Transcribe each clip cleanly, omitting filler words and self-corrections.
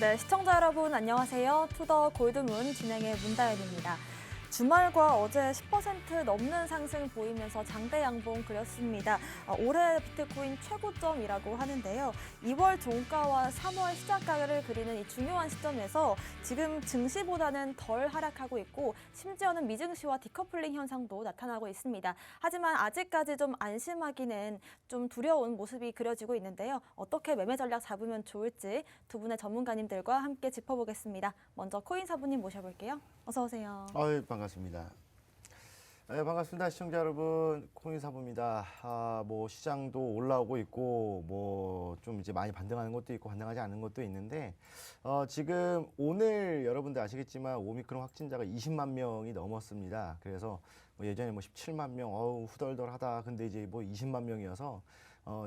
네, 시청자 여러분 안녕하세요. 투더 골드문 진행의 문다연입니다. 주말과 어제 10% 넘는 상승 보이면서 장대 양봉 그렸습니다. 올해 비트코인 최고점이라고 하는데요. 2월 종가와 3월 시작가를 그리는 이 중요한 시점에서 지금 증시보다는 덜 하락하고 있고 심지어는 미증시와 디커플링 현상도 나타나고 있습니다. 하지만 아직까지 좀 안심하기는 좀 두려운 모습이 그려지고 있는데요. 어떻게 매매 전략 잡으면 좋을지 두 분의 전문가님들과 함께 짚어보겠습니다. 먼저 코인사부님 모셔볼게요. 어서 오세요. 반갑습니다. 네, 반갑습니다. 시청자 여러분, 코인사부입니다. 뭐 시장도 올라오고 있고, 뭐 좀 이제 많이 반등하는 것도 있고, 반등하지 않는 것도 있는데, 지금 오늘 여러분들 아시겠지만 오미크론 확진자가 20만 명이 넘었습니다. 그래서 뭐 예전에 뭐 17만 명, 후덜덜하다. 근데 이제 뭐 20만 명이어서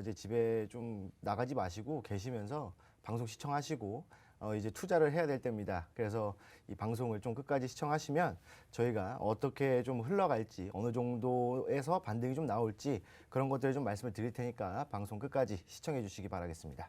이제 집에 좀 나가지 마시고 계시면서 방송 시청하시고. 이제 투자를 해야 될 때입니다. 그래서 이 방송을 좀 끝까지 시청하시면 저희가 어떻게 좀 흘러갈지, 어느 정도에서 반등이 좀 나올지 그런 것들을 좀 말씀을 드릴 테니까 방송 끝까지 시청해 주시기 바라겠습니다.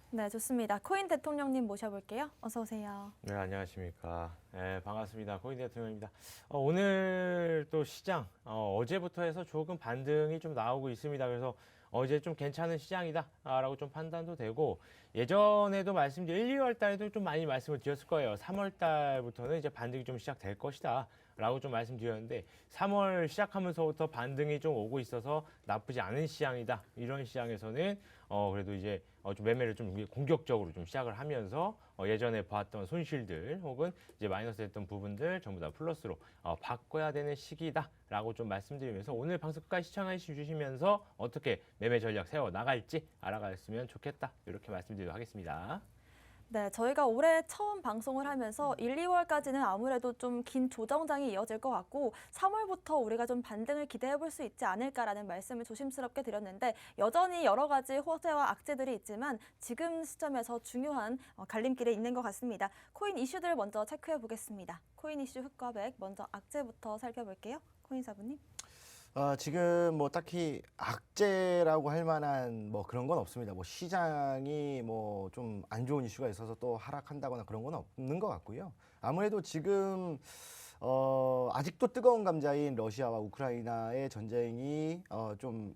네, 좋습니다. 코인 대통령님 모셔볼게요. 어서 오세요. 네, 안녕하십니까. 네, 반갑습니다. 코인 대통령입니다. 오늘 또 시장, 어제부터 해서 조금 반등이 좀 나오고 있습니다. 그래서 어제 좀 괜찮은 시장이다라고 좀 판단도 되고, 예전에도 말씀드린 1, 2월 달에도 좀 많이 말씀을 드렸을 거예요. 3월 달부터는 이제 반등이 좀 시작될 것이다 라고 좀 말씀드렸는데, 3월 시작하면서부터 반등이 좀 오고 있어서 나쁘지 않은 시장이다. 이런 시장에서는 그래도 이제 좀 매매를 좀 공격적으로 좀 시작을 하면서 예전에 봤던 손실들 혹은 이제 마이너스 됐던 부분들 전부 다 플러스로 바꿔야 되는 시기다라고 좀 말씀드리면서 오늘 방송 끝까지 시청해 주시면서 어떻게 매매 전략 세워 나갈지 알아갔으면 좋겠다 이렇게 말씀드리도록 하겠습니다. 네, 저희가 올해 처음 방송을 하면서 1, 2월까지는 아무래도 좀 긴 조정장이 이어질 것 같고 3월부터 우리가 좀 반등을 기대해 볼 수 있지 않을까라는 말씀을 조심스럽게 드렸는데 여전히 여러 가지 호재와 악재들이 있지만 지금 시점에서 중요한 갈림길에 있는 것 같습니다. 코인 이슈들 먼저 체크해 보겠습니다. 코인 이슈 흑과백 먼저 악재부터 살펴볼게요. 코인사부님. 지금 뭐 딱히 악재라고 할 만한 뭐 그런 건 없습니다. 뭐 시장이 뭐 좀 안 좋은 이슈가 있어서 또 하락한다거나 그런 건 없는 것 같고요. 아무래도 지금 아직도 뜨거운 감자인 러시아와 우크라이나의 전쟁이 좀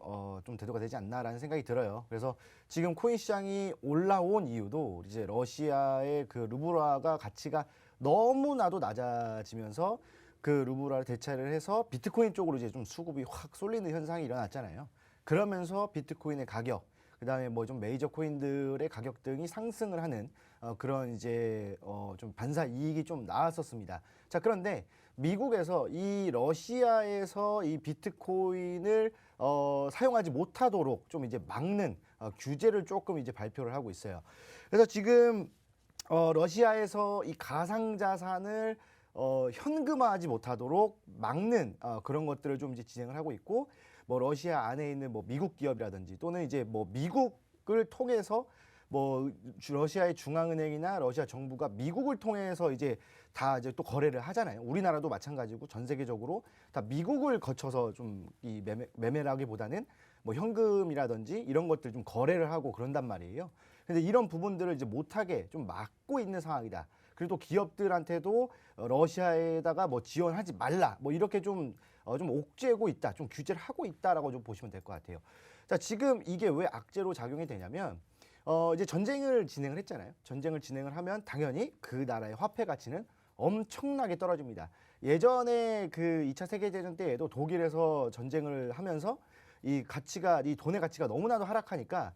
대두가 되지 않나라는 생각이 들어요. 그래서 지금 코인 시장이 올라온 이유도 이제 러시아의 그 루블화가 가치가 너무나도 낮아지면서 그 루블화를 대체를 해서 비트코인 쪽으로 이제 좀 수급이 확 쏠리는 현상이 일어났잖아요. 그러면서 비트코인의 가격, 그다음에 뭐 좀 메이저 코인들의 가격 등이 상승을 하는 그런 이제 좀 반사 이익이 좀 나왔었습니다. 자, 그런데 미국에서 이 러시아에서 이 비트코인을 사용하지 못하도록 좀 이제 막는 규제를 조금 이제 발표를 하고 있어요. 그래서 지금 러시아에서 이 가상자산을 현금화하지 못하도록 막는 그런 것들을 좀 이제 진행을 하고 있고, 뭐 러시아 안에 있는 뭐 미국 기업이라든지 또는 이제 뭐 미국을 통해서 뭐 러시아의 중앙은행이나 러시아 정부가 미국을 통해서 이제 다 이제 또 거래를 하잖아요. 우리나라도 마찬가지고 전 세계적으로 다 미국을 거쳐서 좀 이 매매라기보다는 뭐 현금이라든지 이런 것들 좀 거래를 하고 그런단 말이에요. 근데 이런 부분들을 이제 못하게 좀 막고 있는 상황이다. 그리고 또 기업들한테도 러시아에다가 뭐 지원하지 말라, 뭐 이렇게 좀 옥죄고 있다, 좀 규제를 하고 있다라고 좀 보시면 될 것 같아요. 자, 지금 이게 왜 악재로 작용이 되냐면 이제 전쟁을 진행을 했잖아요. 전쟁을 진행을 하면 당연히 그 나라의 화폐 가치는 엄청나게 떨어집니다. 예전에 그 2차 세계대전 때에도 독일에서 전쟁을 하면서 이 돈의 가치가 너무나도 하락하니까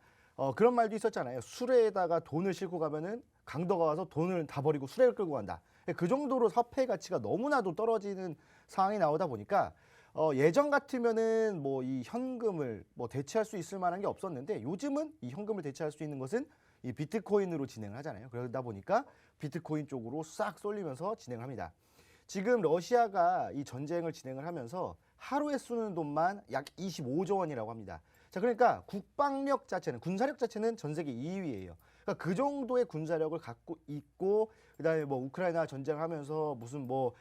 그런 말도 있었잖아요. 수레에다가 돈을 싣고 가면은 강도가 와서 돈을 다 버리고 수레를 끌고 간다. 그 정도로 화폐 가치가 너무나도 떨어지는 상황이 나오다 보니까 예전 같으면은 뭐 이 현금을 뭐 대체할 수 있을 만한 게 없었는데 요즘은 이 현금을 대체할 수 있는 것은 이 비트코인으로 진행을 하잖아요. 그러다 보니까 비트코인 쪽으로 싹 쏠리면서 진행을 합니다. 지금 러시아가 이 전쟁을 진행을 하면서 하루에 쓰는 돈만 약 25조 원이라고 합니다. 자, 그러니까 국방력 자체는, 군사력 자체는 전 세계 2위예요. 그러니까 그 정도의 군사력을 갖고 있고, 그다음에 뭐 우크라이나 전쟁하면서 무슨 뭐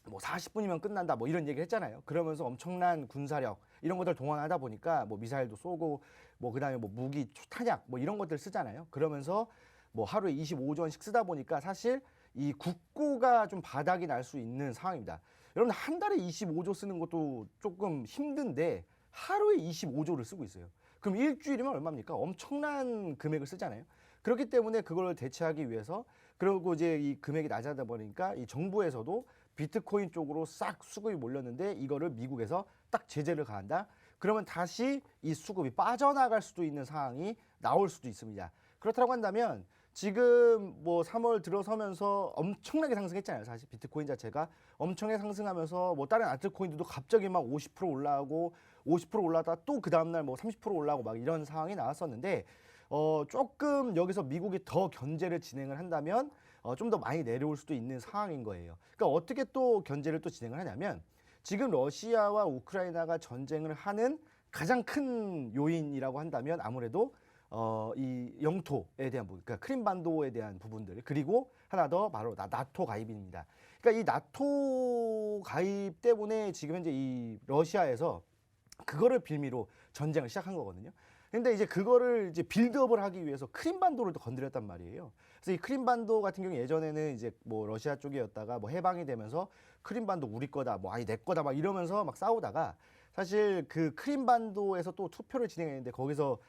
40분이면 끝난다 뭐 이런 얘기를 했잖아요. 그러면서 엄청난 군사력 이런 것들 동원하다 보니까 뭐 미사일도 쏘고 뭐 그다음에 뭐 무기 탄약 뭐 이런 것들 쓰잖아요. 그러면서 뭐 하루에 25조 원씩 쓰다 보니까 사실 이 국고가 좀 바닥이 날 수 있는 상황입니다. 여러분 한 달에 25조 쓰는 것도 조금 힘든데 하루에 25조를 쓰고 있어요. 그럼 일주일이면 얼마입니까? 엄청난 금액을 쓰잖아요. 그렇기 때문에 그걸 대체하기 위해서 그리고 이제 이 금액이 낮아다 보니까 이 정부에서도 비트코인 쪽으로 싹 수급이 몰렸는데 이거를 미국에서 딱 제재를 가한다. 그러면 다시 이 수급이 빠져나갈 수도 있는 상황이 나올 수도 있습니다. 그렇다고 한다면 지금 뭐 3월 들어서면서 엄청나게 상승했잖아요. 사실 비트코인 자체가 엄청나게 상승하면서 뭐 다른 알트코인들도 갑자기 막 50% 올라가고 50% 올라다가 또 그 다음날 뭐 30% 올라가고 막 이런 상황이 나왔었는데 조금 여기서 미국이 더 견제를 진행을 한다면 좀 더 많이 내려올 수도 있는 상황인 거예요. 그러니까 어떻게 또 견제를 또 진행을 하냐면 지금 러시아와 우크라이나가 전쟁을 하는 가장 큰 요인이라고 한다면 아무래도 이 영토에 대한 부분, 그러니까 크림반도에 대한 부분들, 그리고 하나 더 바로 나토 가입입니다. 그러니까 이 나토 가입 때문에 지금 현재 이 러시아에서 그거를 빌미로 전쟁을 시작한 거거든요. 근데 이제 그거를 이제 빌드업을 하기 위해서 크림반도를 또 건드렸단 말이에요. 그래서 이 크림반도 같은 경우 예전에는 이제 뭐 러시아 쪽이었다가 뭐 해방이 되면서 크림반도 우리 거다, 뭐 아니 내 거다 막 이러면서 막 싸우다가 사실 그 크림반도에서 또 투표를 진행했는데 거기서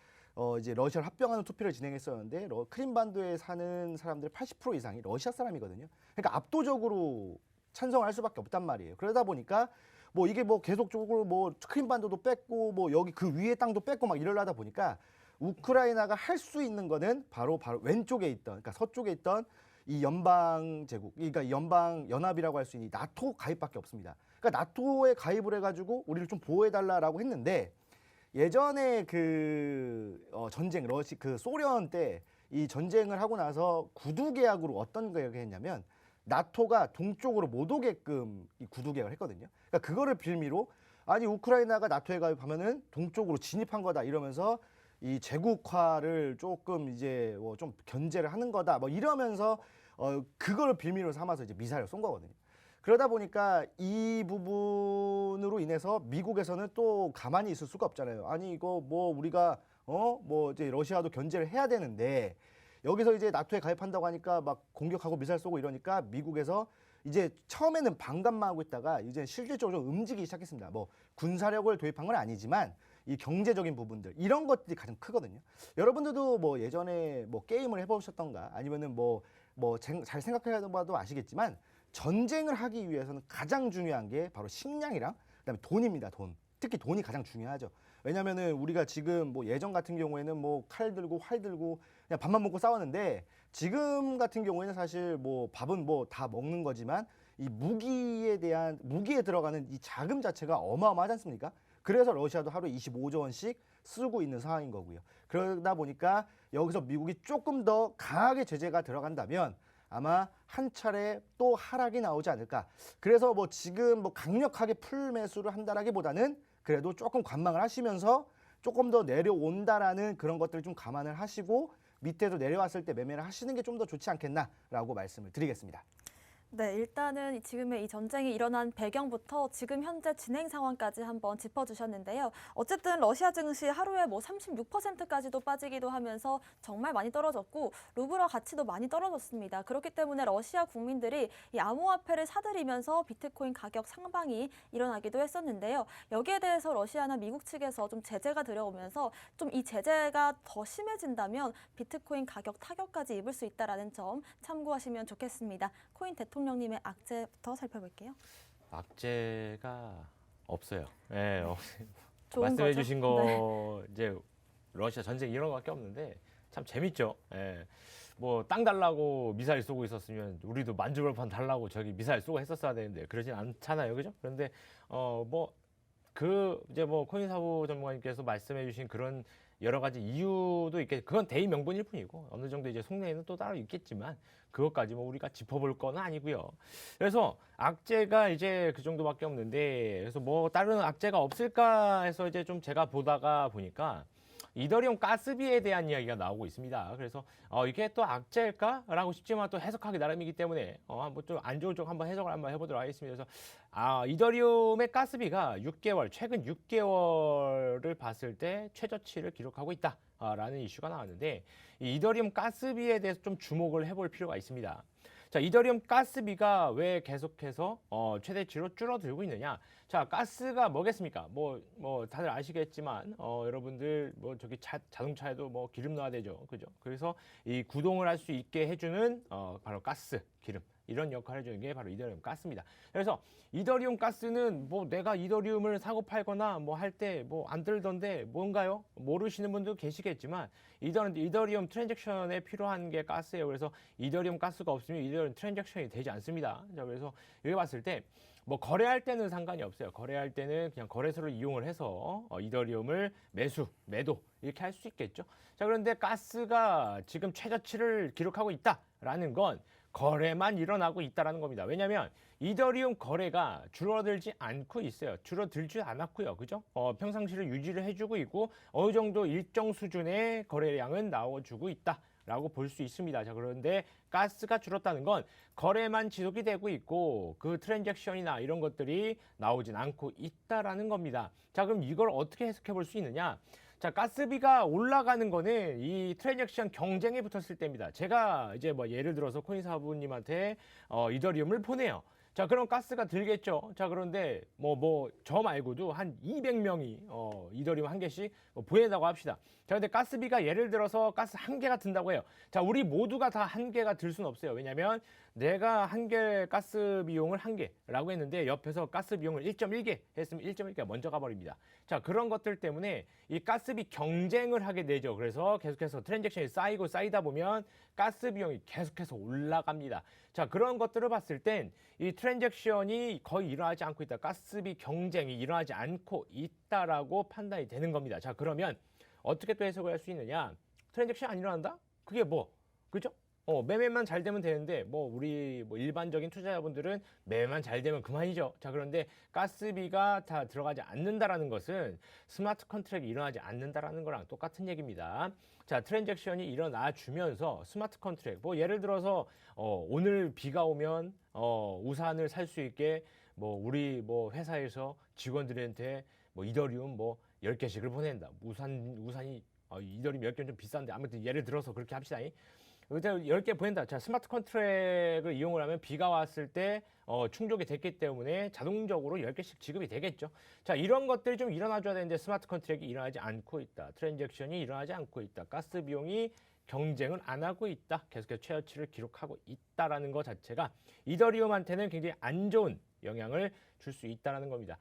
이제 러시아를 합병하는 투표를 진행했었는데 크림반도에 사는 사람들 80% 이상이 러시아 사람이거든요. 그러니까 압도적으로 찬성을 할 수밖에 없단 말이에요. 그러다 보니까 뭐 이게 뭐 계속적으로 뭐 크림반도도 뺐고 뭐 여기 그 위에 땅도 뺐고 막 이러려다 보니까 우크라이나가 할 수 있는 거는 바로 왼쪽에 있던, 그러니까 서쪽에 있던 이 연방 제국, 그러니까 연방 연합이라고 할 수 있는 나토 가입밖에 없습니다. 그러니까 나토에 가입을 해가지고 우리를 좀 보호해달라라고 했는데 예전에 그 전쟁 그 소련 때 이 전쟁을 하고 나서 구두 계약으로 어떤 계약을 했냐면 나토가 동쪽으로 못 오게끔 이 구두 계약을 했거든요. 그러니까 그거를 빌미로 아니 우크라이나가 나토에 가입하면은 동쪽으로 진입한 거다 이러면서 이 제국화를 조금 이제 뭐 좀 견제를 하는 거다 뭐 이러면서 그걸 빌미로 삼아서 이제 미사일을 쏜 거거든요. 그러다 보니까 이 부분으로 인해서 미국에서는 또 가만히 있을 수가 없잖아요. 아니 이거 뭐 우리가 뭐 이제 러시아도 견제를 해야 되는데 여기서 이제 나토에 가입한다고 하니까 막 공격하고 미사일 쏘고 이러니까 미국에서 이제 처음에는 반감만 하고 있다가 이제 실질적으로 좀 움직이기 시작했습니다. 뭐 군사력을 도입한 건 아니지만 이 경제적인 부분들 이런 것들이 가장 크거든요. 여러분들도 뭐 예전에 뭐 게임을 해보셨던가 아니면은 뭐 잘 생각해봐도 아시겠지만 전쟁을 하기 위해서는 가장 중요한 게 바로 식량이랑 그다음에 돈입니다. 돈. 특히 돈이 가장 중요하죠. 왜냐면은 우리가 지금 뭐 예전 같은 경우에는 뭐 칼 들고 활 들고 그냥 밥만 먹고 싸웠는데 지금 같은 경우에는 사실 뭐 밥은 뭐 다 먹는 거지만 이 무기에 들어가는 이 자금 자체가 어마어마하지 않습니까? 그래서 러시아도 하루에 25조 원씩 쓰고 있는 상황인 거고요. 그러다 보니까 여기서 미국이 조금 더 강하게 제재가 들어간다면 아마 한 차례 또 하락이 나오지 않을까. 그래서 뭐 지금 뭐 강력하게 풀 매수를 한다라기보다는 그래도 조금 관망을 하시면서 조금 더 내려온다라는 그런 것들을 좀 감안을 하시고 밑에도 내려왔을 때 매매를 하시는 게 좀 더 좋지 않겠나라고 말씀을 드리겠습니다. 네, 일단은 지금의 이 전쟁이 일어난 배경부터 지금 현재 진행 상황까지 한번 짚어주셨는데요. 어쨌든 러시아 증시 하루에 뭐 36%까지도 빠지기도 하면서 정말 많이 떨어졌고 루블화 가치도 많이 떨어졌습니다. 그렇기 때문에 러시아 국민들이 이 암호화폐를 사들이면서 비트코인 가격 상방이 일어나기도 했었는데요. 여기에 대해서 러시아나 미국 측에서 좀 제재가 들어오면서 좀 이 제재가 더 심해진다면 비트코인 가격 타격까지 입을 수 있다는 점 참고하시면 좋겠습니다. 코인 대통령님의 악재부터 살펴볼게요. 악재가 없어요. 네, 좋은 말씀해 거죠? 주신 거 이제 러시아 전쟁 이런 거밖에 없는데 참 재밌죠. 예. 뭐 땅 달라고 미사일 쏘고 있었으면 우리도 만주벌판 달라고 저기 미사일 쏘고 했었어야 되는데 그러진 않잖아요, 그죠? 그런데 이제 뭐 코인 사부 전문가님께서 말씀해 주신 그런 여러 가지 이유도 있겠. 그건 대의 명분일 뿐이고 어느 정도 이제 속내에는 또 따로 있겠지만 그것까지 뭐 우리가 짚어볼 건 아니고요. 그래서 악재가 이제 그 정도밖에 없는데 그래서 뭐 다른 악재가 없을까 해서 이제 좀 제가 보니까 이더리움 가스비에 대한 이야기가 나오고 있습니다. 그래서 이게 또 악재일까라고 싶지만 또 해석하기 나름이기 때문에 한번 좀 안 좋은 쪽 한번 해석을 한번 해보도록 하겠습니다. 그래서 이더리움의 가스비가 최근 6개월을 봤을 때 최저치를 기록하고 있다. 라는 이슈가 나왔는데 이 이더리움 가스비에 대해서 좀 주목을 해볼 필요가 있습니다. 자, 이더리움 가스비가 왜 계속해서 최대치로 줄어들고 있느냐? 자, 가스가 뭐겠습니까? 뭐 다들 아시겠지만 여러분들 뭐 저기 자동차에도 뭐 기름 넣어야 되죠, 그죠? 그래서 이 구동을 할 수 있게 해주는 바로 가스, 기름. 이런 역할을 해주는 게 바로 이더리움 가스입니다. 그래서 이더리움 가스는 뭐 내가 이더리움을 사고 팔거나 뭐 할 때 뭐 안 들던데 뭔가요? 모르시는 분도 계시겠지만 이더리움 트랜잭션에 필요한 게 가스예요. 그래서 이더리움 가스가 없으면 이더리움 트랜잭션이 되지 않습니다. 자, 그래서 여기 봤을 때 뭐 거래할 때는 상관이 없어요. 거래할 때는 그냥 거래소를 이용을 해서 이더리움을 매도 이렇게 할 수 있겠죠. 자, 그런데 가스가 지금 최저치를 기록하고 있다라는 건 거래만 일어나고 있다라는 겁니다. 왜냐하면 이더리움 거래가 줄어들지 않고 있어요. 줄어들지 않았고요. 그죠? 평상시를 유지를 해주고 있고 어느 정도 일정 수준의 거래량은 나와주고 있다라고 볼 수 있습니다. 자, 그런데 가스가 줄었다는 건 거래만 지속이 되고 있고 그 트랜잭션이나 이런 것들이 나오진 않고 있다라는 겁니다. 자, 그럼 이걸 어떻게 해석해 볼 수 있느냐? 자, 가스비가 올라가는 거는 이 트랜잭션 경쟁에 붙었을 때입니다. 제가 이제 뭐 예를 들어서 코인사부님한테 이더리움을 보내요. 자, 그럼 가스가 들겠죠. 자, 그런데 저 말고도 한 200명이 이더리움 한 개씩 보낸다고 합시다. 자, 근데 가스비가 예를 들어서 가스 한 개가 든다고 해요. 자, 우리 모두가 다 한 개가 들 수는 없어요. 왜냐면 내가 한 개 가스 비용을 한 개라고 했는데 옆에서 가스 비용을 1.1개 했으면 1.1개가 먼저 가버립니다. 자, 그런 것들 때문에 이 가스비 경쟁을 하게 되죠. 그래서 계속해서 트랜잭션이 쌓이다 보면 가스 비용이 계속해서 올라갑니다. 자, 그런 것들을 봤을 땐 이 트랜잭션이 거의 일어나지 않고 있다. 가스비 경쟁이 일어나지 않고 있다라고 판단이 되는 겁니다. 자, 그러면 어떻게 또 해석을 할 수 있느냐? 트랜잭션 안 일어난다? 그게 뭐? 그죠? 매매만 잘 되면 되는데 우리 일반적인 투자자분들은 매매만 잘 되면 그만이죠. 자, 그런데 가스비가 다 들어가지 않는다라는 것은 스마트 컨트랙이 일어나지 않는다라는 거랑 똑같은 얘기입니다. 자, 트랜잭션이 일어나 주면서 스마트 컨트랙 예를 들어서 오늘 비가 오면 우산을 살 수 있게 우리 회사에서 직원들한테 이더리움 10개씩을 보낸다. 우산이 이더리움 10개는 좀 비싼데 아무튼 예를 들어서 그렇게 합시다. 10개 보낸다. 자, 스마트 컨트랙을 이용을 하면 비가 왔을 때 충족이 됐기 때문에 자동적으로 10개씩 지급이 되겠죠. 자, 이런 것들이 좀 일어나줘야 되는데 스마트 컨트랙이 일어나지 않고 있다. 트랜잭션이 일어나지 않고 있다. 가스 비용이 경쟁을 안 하고 있다. 계속해서 최저치를 기록하고 있다라는 것 자체가 이더리움한테는 굉장히 안 좋은 영향을 줄 수 있다는 겁니다.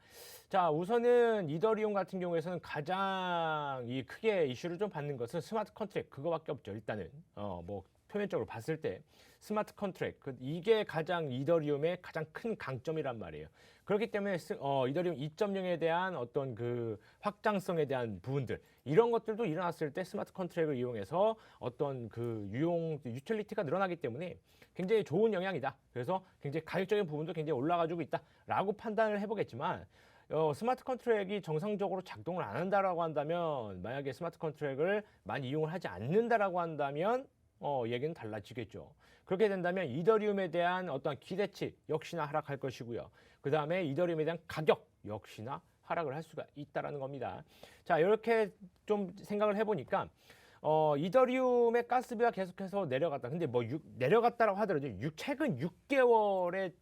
자, 우선은 이더리움 같은 경우에서는 가장 크게 이슈를 좀 받는 것은 스마트 컨트랙 그거밖에 없죠. 일단은 표면적으로 봤을 때 스마트 컨트랙 이게 가장 이더리움의 가장 큰 강점이란 말이에요. 그렇기 때문에 이더리움 2.0에 대한 어떤 그 확장성에 대한 부분들 이런 것들도 일어났을 때 스마트 컨트랙을 이용해서 어떤 그 유틸리티가 늘어나기 때문에 굉장히 좋은 영향이다. 그래서 굉장히 가격적인 부분도 굉장히 올라가지고 있다라고 판단을 해보겠지만 스마트 컨트랙이 정상적으로 작동을 안 한다라고 한다면 만약에 스마트 컨트랙을 많이 이용을 하지 않는다라고 한다면 얘기는 달라지겠죠. 그렇게 된다면 이더리움에 대한 어떤 기대치 역시나 하락할 것이고요. 그 다음에 이더리움에 대한 가격 역시나 하락을 할 수가 있다라는 겁니다. 자, 이렇게 좀 생각을 해보니까 이더리움의 가스비가 계속해서 내려갔다. 근데 내려갔다라고 하더라도 최근 6개월의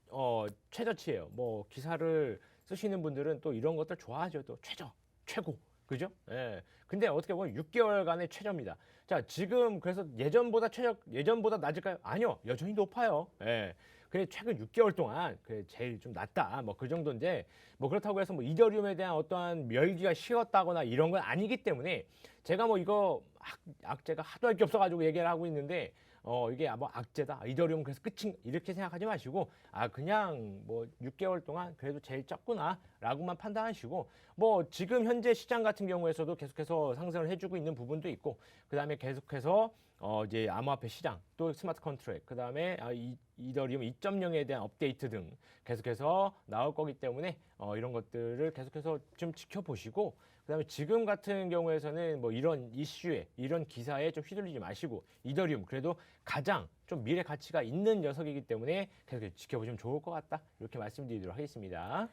최저치예요. 기사를 쓰시는 분들은 또 이런 것들 좋아하죠. 또 최고. 그죠? 예. 근데 어떻게 보면 6개월간의 최저입니다. 자, 지금 그래서 예전보다 낮을까요? 아니요. 여전히 높아요. 예. 그래 최근 6개월 동안 제일 좀 낮다. 그 정도인데 그렇다고 해서 이더리움에 대한 어떠한 멸기가 식었다거나 이런 건 아니기 때문에 제가 이거 악재가 하도 할 게 없어가지고 얘기를 하고 있는데 이게 악재다. 이더리움 그래서 끝인 이렇게 생각하지 마시고 그냥 6개월 동안 그래도 제일 적구나라고만 판단하시고 지금 현재 시장 같은 경우에서도 계속해서 상승을 해주고 있는 부분도 있고 그다음에 계속해서 이제 암호화폐 시장 또 스마트 컨트랙 그다음에 이더리움 2.0에 대한 업데이트 등 계속해서 나올 거기 때문에 이런 것들을 계속해서 좀 지켜보시고 그다음에 지금 같은 경우에서는 이런 이슈에 이런 기사에 좀 휘둘리지 마시고 이더리움 그래도 가장 좀 미래 가치가 있는 녀석이기 때문에 계속 지켜보시면 좋을 것 같다 이렇게 말씀드리도록 하겠습니다.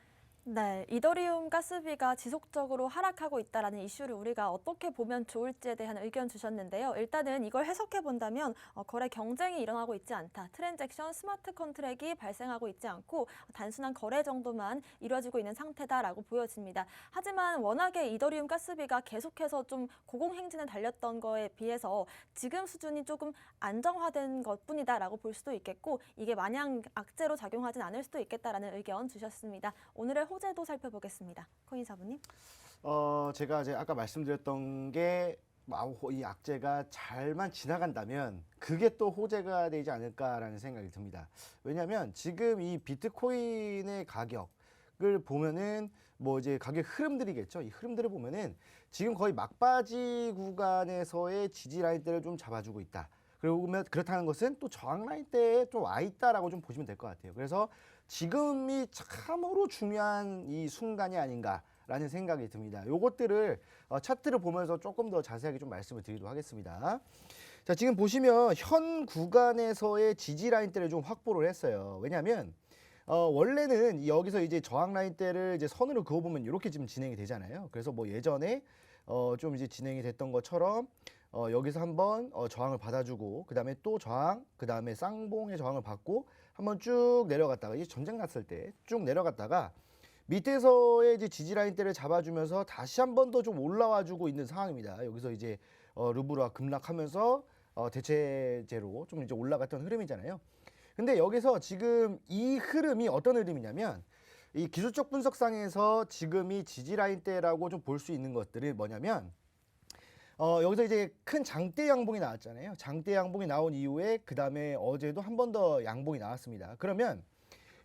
네, 이더리움 가스비가 지속적으로 하락하고 있다는 이슈를 우리가 어떻게 보면 좋을지에 대한 의견 주셨는데요. 일단은 이걸 해석해 본다면 거래 경쟁이 일어나고 있지 않다. 트랜잭션 스마트 컨트랙이 발생하고 있지 않고 단순한 거래 정도만 이루어지고 있는 상태다라고 보여집니다. 하지만 워낙에 이더리움 가스비가 계속해서 좀 고공행진을 달렸던 거에 비해서 지금 수준이 조금 안정화된 것뿐이다라고 볼 수도 있겠고 이게 마냥 악재로 작용하진 않을 수도 있겠다라는 의견 주셨습니다. 오늘의 호재도 살펴보겠습니다. 코인사부님. 제가 이제 아까 말씀드렸던 게 이 악재가 잘만 지나간다면 그게 또 호재가 되지 않을까라는 생각이 듭니다. 왜냐하면 지금 이 비트코인의 가격을 보면은 뭐 이제 가격 흐름들이겠죠. 이 흐름들을 보면은 지금 거의 막바지 구간에서의 지지 라인대를 좀 잡아주고 있다. 그리고 그렇다는 것은 또 저항 라인대에 좀 와 있다라고 좀 보시면 될 것 같아요. 그래서 지금이 참으로 중요한 이 순간이 아닌가라는 생각이 듭니다. 요것들을 차트를 보면서 조금 더 자세하게 좀 말씀을 드리도록 하겠습니다. 자, 지금 보시면 현 구간에서의 지지 라인대를 좀 확보를 했어요. 왜냐하면 원래는 여기서 이제 저항 라인대를 이제 선으로 그어보면 이렇게 지금 진행이 되잖아요. 그래서 뭐 예전에 좀 이제 진행이 됐던 것처럼 여기서 한번 저항을 받아주고 그 다음에 또 저항, 그 다음에 쌍봉의 저항을 받고 한번 쭉 내려갔다가 이제 전쟁 났을 때 쭉 내려갔다가 밑에서의 이제 지지 라인대를 잡아주면서 다시 한 번 더 좀 올라와주고 있는 상황입니다. 여기서 이제 루브르가 급락하면서 대체제로 좀 이제 올라갔던 흐름이잖아요. 근데 여기서 지금 이 흐름이 어떤 흐름이냐면 이 기술적 분석상에서 지금이 지지 라인대라고 좀 볼 수 있는 것들이 뭐냐면 여기서 이제 큰 장대 양봉이 나왔잖아요. 장대 양봉이 나온 이후에 그 다음에 어제도 한 번 더 양봉이 나왔습니다. 그러면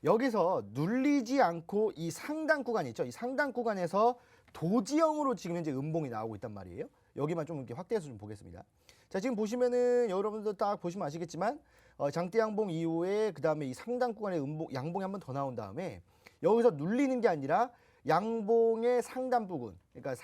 여기서 눌리지 않고 이 상단 구간 있죠. 이 상단 구간에서 도지형으로 지금 현재 음봉이 나오고 있단 말이에요. 여기만 좀 이렇게 확대해서 좀 보겠습니다. 자, 지금 보시면은 여러분들 딱 보시면 아시겠지만 장대 양봉 이후에 그 다음에 이 상단 구간에 양봉이 한 번 더 나온 다음에 여기서 눌리는 게 아니라 양봉의 상단 부분, 그러니까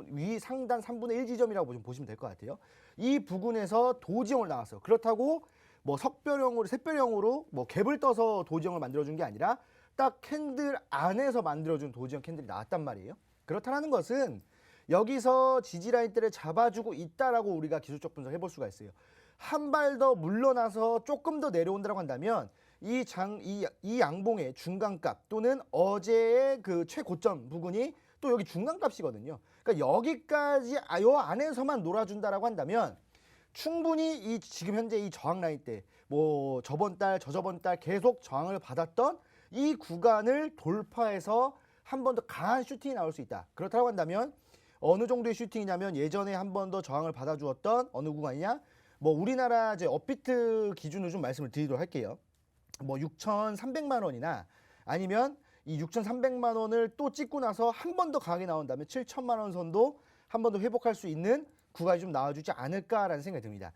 위 상단 3분의 1 지점이라고 좀 보시면 될 것 같아요. 이 부분에서 도지형을 나왔어요. 그렇다고 뭐 석별형으로, 샛별형으로 뭐 갭을 떠서 도지형을 만들어준 게 아니라 딱 캔들 안에서 만들어준 도지형 캔들이 나왔단 말이에요. 그렇다는 것은 여기서 지지라인대를 잡아주고 있다라고 우리가 기술적 분석을 해볼 수가 있어요. 한 발 더 물러나서 조금 더 내려온다고 한다면 이 양봉의 중간값 또는 어제의 그 최고점 부분이 또 여기 중간값이거든요. 그러니까 여기까지 요 안에서만 놀아준다라고 한다면 충분히 이 지금 현재 이 저항 라인 때 뭐 저번 달 저저번 달 계속 저항을 받았던 이 구간을 돌파해서 한 번 더 강한 슈팅이 나올 수 있다. 그렇다고 한다면 어느 정도의 슈팅이냐면 예전에 한 번 더 저항을 받아주었던 어느 구간이냐? 뭐 우리나라 이제 업비트 기준으로 좀 말씀을 드리도록 할게요. 뭐 6,300만 원이나 아니면 이 6,300만 원을 또 찍고 나서 한 번 더 강하게 나온다면 7천만 원 선도 한 번 더 회복할 수 있는 구간이 좀 나와주지 않을까라는 생각이 듭니다.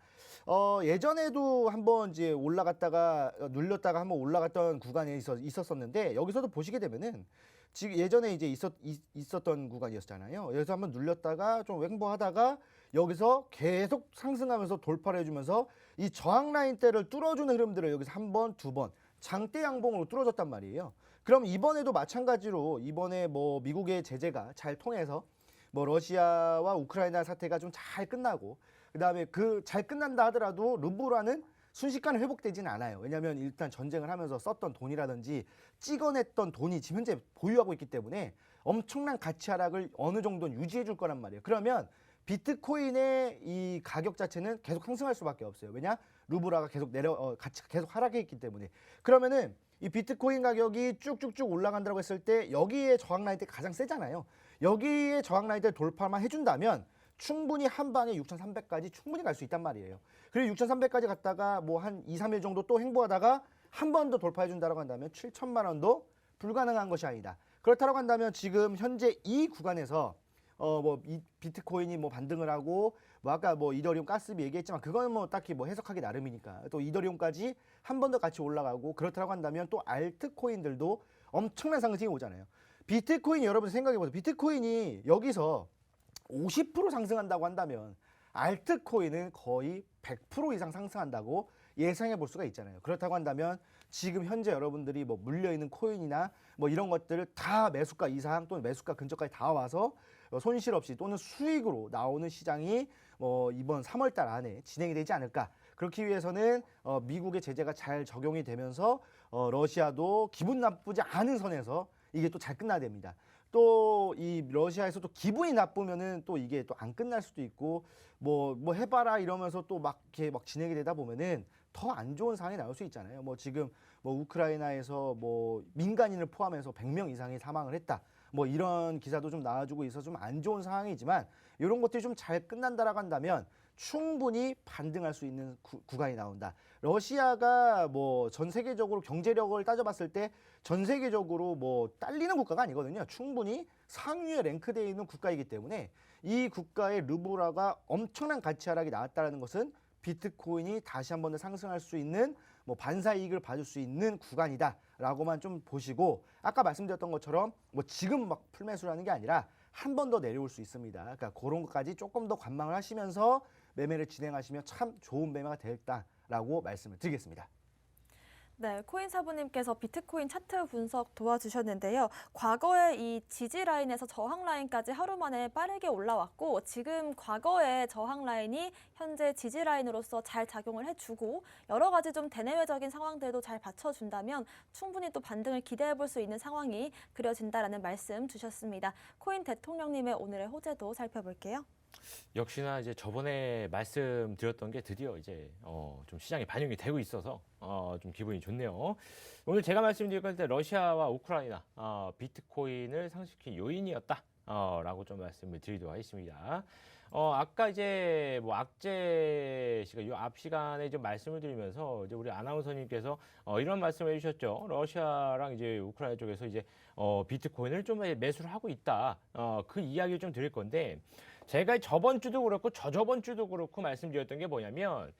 예전에도 한번 이제 올라갔다가 눌렸다가 한번 올라갔던 구간에 있었었는데 여기서도 보시게 되면은 지금 예전에 이제 있었던 구간이었잖아요. 여기서 한번 눌렸다가 좀 횡보하다가 여기서 계속 상승하면서 돌파를 해주면서 이 저항 라인대를 뚫어주는 흐름들을 여기서 한 번, 두 번 장대 양봉으로 뚫어줬단 말이에요. 그럼 이번에도 마찬가지로 이번에 뭐 미국의 제재가 잘 통해서 뭐 러시아와 우크라이나 사태가 좀 잘 끝나고 그다음에 그 잘 끝난다 하더라도 루블화는 순식간에 회복되지는 않아요. 왜냐하면 일단 전쟁을 하면서 썼던 돈이라든지 찍어냈던 돈이 지금 현재 보유하고 있기 때문에 엄청난 가치 하락을 어느 정도는 유지해 줄 거란 말이에요. 그러면 비트코인의 이 가격 자체는 계속 상승할 수밖에 없어요. 왜냐? 루블화가 계속 가치가 계속 하락해 있기 때문에. 그러면은 이 비트코인 가격이 쭉쭉쭉 올라간다고 했을 때 여기에 저항 라인 때 가장 세잖아요. 여기에 저항 라인 때 돌파만 해준다면 충분히 한 방에 6,300까지 충분히 갈 수 있단 말이에요. 그리고 6,300까지 갔다가 뭐 한 2, 3일 정도 또 횡보하다가 한 번 더 돌파해 준다고 한다면 7천만 원도 불가능한 것이 아니다. 그렇다고 한다면 지금 현재 이 구간에서 이 비트코인이 뭐 반등을 하고 뭐 아까 뭐 이더리움 가스비 얘기했지만 그거는 뭐 딱히 뭐 해석하기 나름이니까 또 이더리움까지 한 번 더 같이 올라가고 그렇다고 한다면 또 알트코인들도 엄청난 상승이 오잖아요. 비트코인 여러분 생각해 보세요. 비트코인이 여기서 50% 상승한다고 한다면 알트코인은 거의 100% 이상 상승한다고 예상해 볼 수가 있잖아요. 그렇다고 한다면 지금 현재 여러분들이 뭐 물려 있는 코인이나 뭐 이런 것들을 다 매수가 이상 또는 매수가 근처까지 다 와서 손실 없이 또는 수익으로 나오는 시장이 이번 3월 달 안에 진행이 되지 않을까. 그렇기 위해서는 미국의 제재가 잘 적용이 되면서 러시아도 기분 나쁘지 않은 선에서 이게 또 잘 끝나야 됩니다. 또 이 러시아에서 또 기분이 나쁘면은 또 이게 또 안 끝날 수도 있고 뭐 해봐라 이러면서 또 막 이렇게 막 진행이 되다 보면은 더 안 좋은 상황이 나올 수 있잖아요. 뭐 지금 뭐 우크라이나에서 뭐 민간인을 포함해서 100명 이상이 사망을 했다. 뭐 이런 기사도 좀 나와주고 있어서 좀 안 좋은 상황이지만 이런 것들이 좀 잘 끝난다라고 한다면 충분히 반등할 수 있는 구간이 나온다. 러시아가 뭐 전 세계적으로 경제력을 따져봤을 때 전 세계적으로 뭐 딸리는 국가가 아니거든요. 충분히 상위에 랭크되어 있는 국가이기 때문에 이 국가의 르블화가 엄청난 가치 하락이 나왔다는 것은 비트코인이 다시 한 번 더 상승할 수 있는 뭐 반사 이익을 받을 수 있는 구간이다라고만 좀 보시고 아까 말씀드렸던 것처럼 뭐 지금 막 풀매수라는 게 아니라 한 번 더 내려올 수 있습니다. 그러니까 그런 것까지 조금 더 관망을 하시면서 매매를 진행하시면 참 좋은 매매가 되겠다라고 말씀을 드리겠습니다. 네, 코인사부님께서 비트코인 차트 분석 도와주셨는데요. 과거에 이 지지 라인에서 저항 라인까지 하루 만에 빠르게 올라왔고 지금 과거의 저항 라인이 현재 지지 라인으로서 잘 작용을 해주고 여러 가지 좀 대내외적인 상황들도 잘 받쳐준다면 충분히 또 반등을 기대해 볼 수 있는 상황이 그려진다라는 말씀 주셨습니다. 코인 대통령님의 오늘의 호재도 살펴볼게요. 역시나 이제 저번에 말씀드렸던 게 드디어 이제 좀 시장에 반영이 되고 있어서 좀 기분이 좋네요. 오늘 제가 말씀드릴 건데 러시아와 우크라이나 비트코인을 상승시킨 요인이었다라고 좀 말씀을 드리도록 하겠습니다. 아까 이제 뭐 악재 씨가 이 앞 시간에 좀 말씀을 드리면서 이제 우리 아나운서님께서 이런 말씀을 해주셨죠. 러시아랑 이제 우크라이나 쪽에서 이제 비트코인을 좀 매수를 하고 있다. 그 이야기를 좀 드릴 건데. 제가 저번 주도 그렇고 저저번 주도 그렇고 말씀드렸던 게 뭐냐면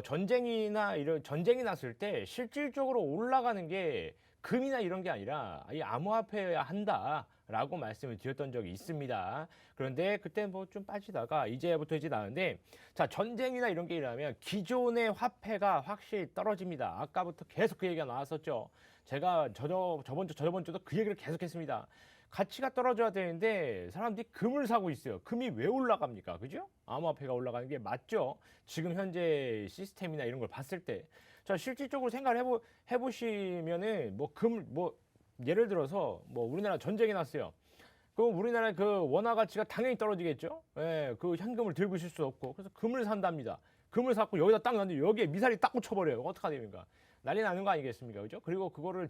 전쟁이 났을 때 실질적으로 올라가는 게 금이나 이런 게 아니라 이 암호화폐여야 한다라고 말씀을 드렸던 적이 있습니다. 그런데 그때 뭐 좀 빠지다가 이제부터 이제 나는데 자 전쟁이나 이런 게 일어나면 기존의 화폐가 확실히 떨어집니다. 아까부터 계속 그 얘기가 나왔었죠. 제가 저번 주도 그 얘기를 계속했습니다. 가치가 떨어져야 되는데 사람들이 금을 사고 있어요. 금이 왜 올라갑니까? 그죠? 암호화폐가 올라가는 게 맞죠? 지금 현재 시스템이나 이런 걸 봤을 때. 자, 실질적으로 생각을 해보시면은 예를 들어서 뭐 우리나라 전쟁이 났어요. 그럼 우리나라의 그 원화 가치가 당연히 떨어지겠죠? 예, 그 현금을 들고 있을 수 없고. 그래서 금을 산답니다. 금을 샀고 여기다 딱 놨는데 여기에 미사일이 딱 꽂혀버려요. 어떡하 됩니까? 난리 나는 거 아니겠습니까? 그죠? 그리고 그거를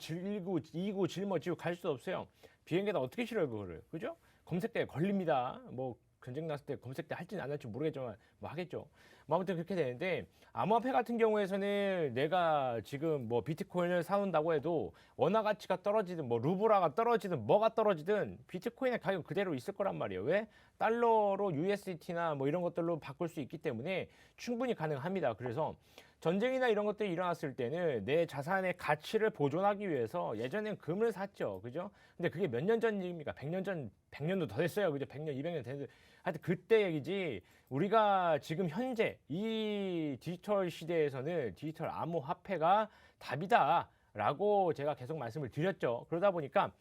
이고 짊어지고 갈 수도 없어요. 비행기에다 어떻게 실어요, 그거를. 그죠? 검색대에 걸립니다. 뭐, 전쟁 났을 때 검색대 할지는 안 할지 모르겠지만, 뭐 하겠죠. 뭐 아무튼 그렇게 되는데, 암호화폐 같은 경우에서는 내가 지금 뭐 비트코인을 사온다고 해도 원화 가치가 떨어지든 뭐 루블화가 떨어지든 뭐가 떨어지든 비트코인의 가격 그대로 있을 거란 말이에요. 왜? 달러로 USDT나 뭐 이런 것들로 바꿀 수 있기 때문에 충분히 가능합니다. 그래서 전쟁이나 이런 것들이 일어났을 때는 내 자산의 가치를 보존하기 위해서 예전엔 금을 샀죠. 그죠? 근데 그게 몇 년 전 얘기입니까? 100년도 더 됐어요. 그죠? 100년, 200년 됐는데. 하여튼 그때 얘기지. 우리가 지금 현재 이 디지털 시대에서는 디지털 암호화폐가 답이다라고 제가 계속 말씀을 드렸죠. 그러다 보니까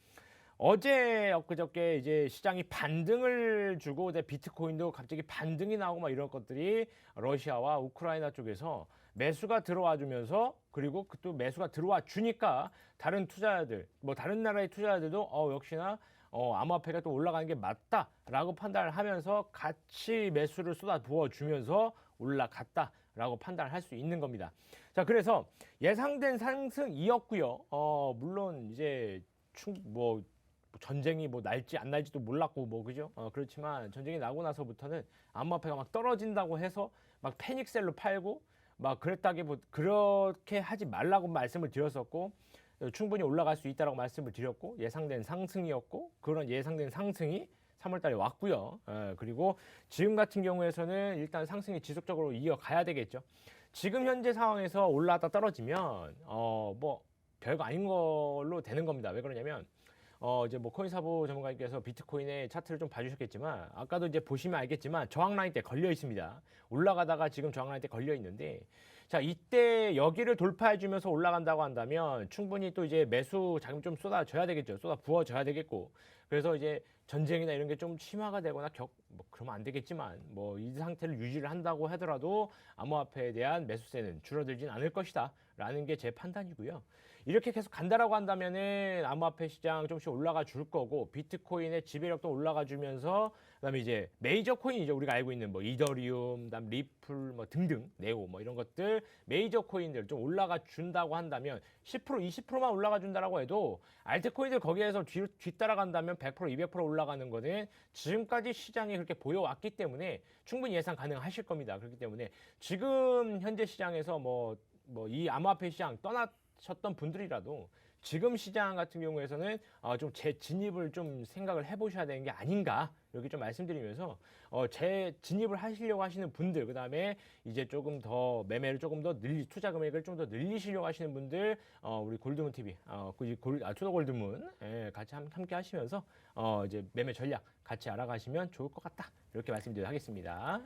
어제 엊그저께 이제 시장이 반등을 주고 이제 비트코인도 갑자기 반등이 나오고 막 이런 것들이 러시아와 우크라이나 쪽에서 매수가 들어와 주면서 그리고 그 또 매수가 들어와 주니까 다른 투자자들 뭐 다른 나라의 투자자들도 역시나 암호화폐가 또 올라가는 게 맞다라고 판단을 하면서 같이 매수를 쏟아 부어 주면서 올라갔다라고 판단을 할 수 있는 겁니다. 자, 그래서 예상된 상승이었고요. 물론 이제 전쟁이 뭐 날지 안 날지도 몰랐고 뭐 그죠? 그렇지만 전쟁이 나고 나서부터는 암호화폐가 막 떨어진다고 해서 막 패닉셀로 팔고 막 그렇게 하지 말라고 말씀을 드렸었고 충분히 올라갈 수 있다라고 말씀을 드렸고 예상된 상승이었고 그런 예상된 상승이 3월 달에 왔고요. 그리고 지금 같은 경우에서는 일단 상승이 지속적으로 이어가야 되겠죠. 지금 현재 상황에서 올라갔다 떨어지면 뭐 별거 아닌 걸로 되는 겁니다. 왜 그러냐면 이제 뭐 코인사부 전문가님께서 비트코인의 차트를 좀 봐주셨겠지만 아까도 이제 보시면 알겠지만 저항 라인 때 걸려 있습니다. 올라가다가 지금 저항 라인 때 걸려 있는데 자, 이때 여기를 돌파해 주면서 올라간다고 한다면 충분히 또 이제 매수 자금 좀 쏟아져야 되겠죠. 쏟아 부어져야 되겠고. 그래서 이제 전쟁이나 이런 게 좀 심화가 되거나 뭐 그러면 안 되겠지만 뭐 이 상태를 유지를 한다고 하더라도 암호화폐에 대한 매수세는 줄어들진 않을 것이다라는 게 제 판단이고요. 이렇게 계속 간다라고 한다면은 암호화폐 시장 조금씩 올라가 줄 거고 비트코인의 지배력도 올라가 주면서 그다음에 이제 메이저 코인이죠. 우리가 알고 있는 뭐 이더리움, 그다음 리플 뭐 등등, 네오 뭐 이런 것들 메이저 코인들 좀 올라가 준다고 한다면 10% 20%만 올라가 준다라고 해도 알트 코인들 거기에서 뒤따라간다면 100% 200% 올라가는 거는 지금까지 시장이 그렇게 보여왔기 때문에 충분히 예상 가능하실 겁니다. 그렇기 때문에 지금 현재 시장에서 뭐 이 암호화폐 시장 떠나셨던 분들이라도 지금 시장 같은 경우에서는 좀 재진입을 좀 생각을 해보셔야 되는 게 아닌가 이렇게 좀 말씀드리면서 재진입을 하시려고 하시는 분들 그다음에 이제 조금 더 매매를 조금 더 투자 금액을 좀 더 늘리시려고 하시는 분들 우리 골드문 TV 투더 골드문 같이 함께 하시면서 이제 매매 전략 같이 알아가시면 좋을 것 같다 이렇게 말씀드리도록 하겠습니다.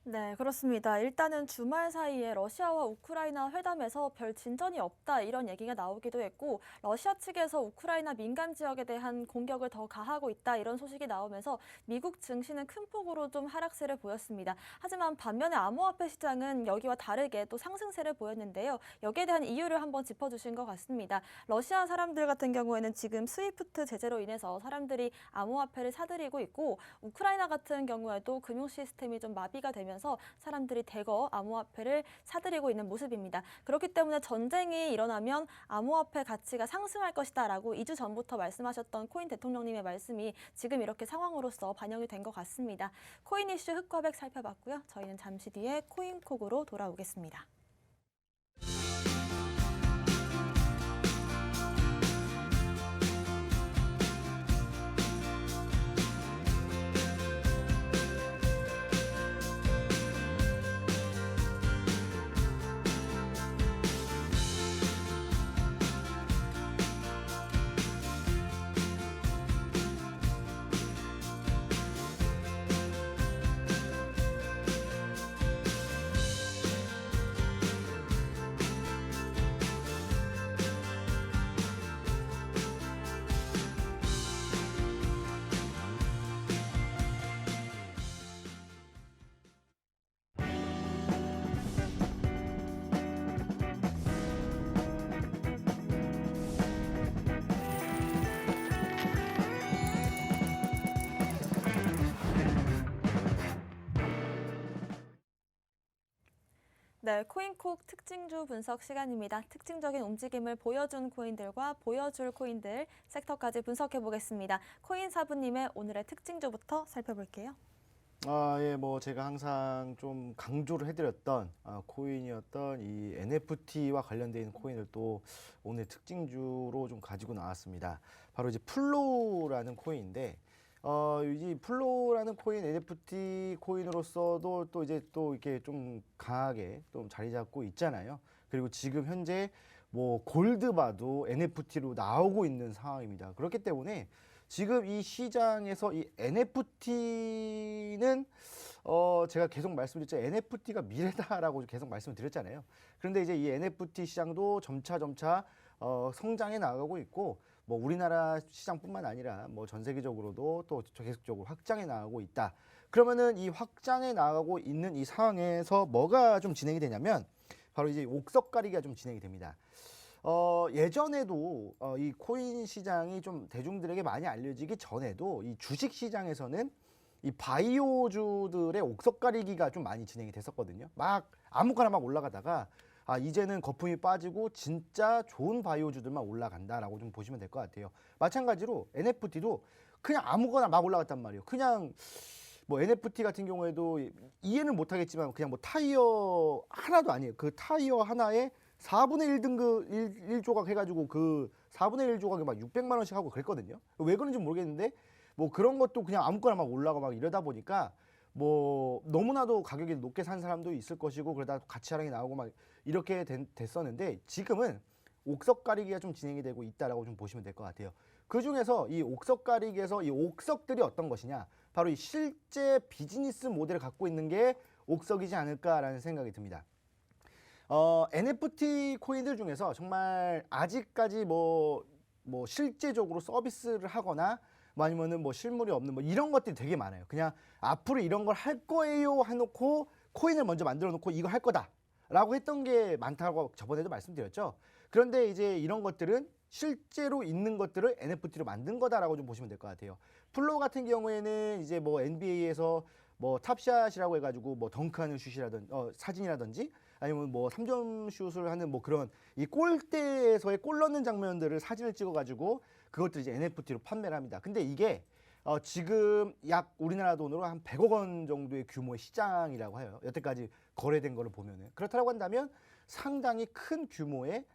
네, 그렇습니다. 일단은 주말 사이에 러시아와 우크라이나 회담에서 별 진전이 없다 이런 얘기가 나오기도 했고 러시아 측에서 우크라이나 민간 지역에 대한 공격을 더 가하고 있다 이런 소식이 나오면서 미국 증시는 큰 폭으로 좀 하락세를 보였습니다. 하지만 반면에 암호화폐 시장은 여기와 다르게 또 상승세를 보였는데요. 여기에 대한 이유를 한번 짚어주신 것 같습니다. 러시아 사람들 같은 경우에는 지금 스위프트 제재로 인해서 사람들이 암호화폐를 사들이고 있고 우크라이나 같은 경우에도 금융 시스템이 좀 마비가 되면서 사람들이 대거 암호화폐를 사들이고 있는 모습입니다. 그렇기 때문에 전쟁이 일어나면 암호화폐 가치가 상승할 것이다라고 2주 전부터 말씀하셨던 코인 대통령님의 말씀이 지금 이렇게 상황으로서 반영이 된 것 같습니다. 코인 이슈 흑과백 살펴봤고요. 저희는 잠시 뒤에 코인콕으로 돌아오겠습니다. 네, 코인콕 특징주 분석 시간입니다. 특징적인 움직임을 보여준 코인들과 보여줄 코인들 섹터까지 분석해 보겠습니다. 코인사부님의 오늘의 특징주부터 살펴볼게요. 예, 뭐 제가 항상 좀 강조를 해드렸던 코인이었던 이 NFT와 관련되어 있는 코인을 또 오늘 특징주로 좀 가지고 나왔습니다. 바로 이제 플로우라는 코인인데, 이 플로우라는 코인 NFT 코인으로서도 또 이제 또 이렇게 좀 강하게 좀 자리 잡고 있잖아요. 그리고 지금 현재 뭐 골드바도 NFT로 나오고 있는 상황입니다. 그렇기 때문에 지금 이 시장에서 이 NFT는 제가 계속 말씀드렸죠. NFT가 미래다라고 계속 말씀을 드렸잖아요. 그런데 이제 이 NFT 시장도 점차 성장해 나가고 있고, 뭐 우리나라 시장뿐만 아니라 뭐 전 세계적으로도 또 계속적으로 확장해 나가고 있다. 그러면은 이 확장해 나가고 있는 이 상황에서 뭐가 좀 진행이 되냐면 바로 이제 옥석가리기가 좀 진행이 됩니다. 예전에도 이 코인 시장이 좀 대중들에게 많이 알려지기 전에도 이 주식 시장에서는 이 바이오주들의 옥석가리기가 좀 많이 진행이 됐었거든요. 막 아무거나 막 올라가다가 이제는 거품이 빠지고 진짜 좋은 바이오주들만 올라간다라고 좀 보시면 될 것 같아요. 마찬가지로 NFT도 그냥 아무거나 막 올라갔단 말이에요. 그냥 뭐 NFT 같은 경우에도 이해는 못하겠지만 그냥 뭐 타이어 하나도 아니에요. 그 타이어 하나에 4분의 1 등급 1조각 해가지고 그 4분의 1 조각에 막 600만 원씩 하고 그랬거든요. 왜 그런지 모르겠는데 뭐 그런 것도 그냥 아무거나 막 올라가 막 이러다 보니까 뭐 너무나도 가격이 높게 산 사람도 있을 것이고 그러다 가치하락이 나오고 막 이렇게 됐었는데 지금은 옥석 가리기가 좀 진행이 되고 있다라고 좀 보시면 될 것 같아요. 그 중에서 이 옥석 가리기에서 이 옥석들이 어떤 것이냐, 바로 이 실제 비즈니스 모델을 갖고 있는 게 옥석이지 않을까라는 생각이 듭니다. NFT 코인들 중에서 정말 아직까지 뭐 실제적으로 서비스를 하거나 뭐 아니면은 뭐 실물이 없는 뭐 이런 것들이 되게 많아요. 그냥 앞으로 이런 걸 할 거예요 해놓고 코인을 먼저 만들어 놓고 이거 할 거다라고 했던 게 많다고 저번에도 말씀드렸죠. 그런데 이제 이런 것들은 실제로 있는 것들을 NFT로 만든 거다라고 좀 보시면 될 것 같아요. 플로우 같은 경우에는 이제 뭐 NBA에서 뭐 탑샷이라고 해가지고 뭐 덩크하는 슛이라든지 사진이라든지 아니면 뭐 3점 슛을 하는 뭐 그런 이 골대에서의 골 넣는 장면들을 사진을 찍어가지고 그것들 이제 NFT로 판매를 합니다. 근데 이게 지금 약 우리나라 돈으로 한 100억 원 정도의 규모의 시장이라고 해요. 여태까지 거래된 거를 보면은. 그렇다고 한다면 상당히 큰 규모의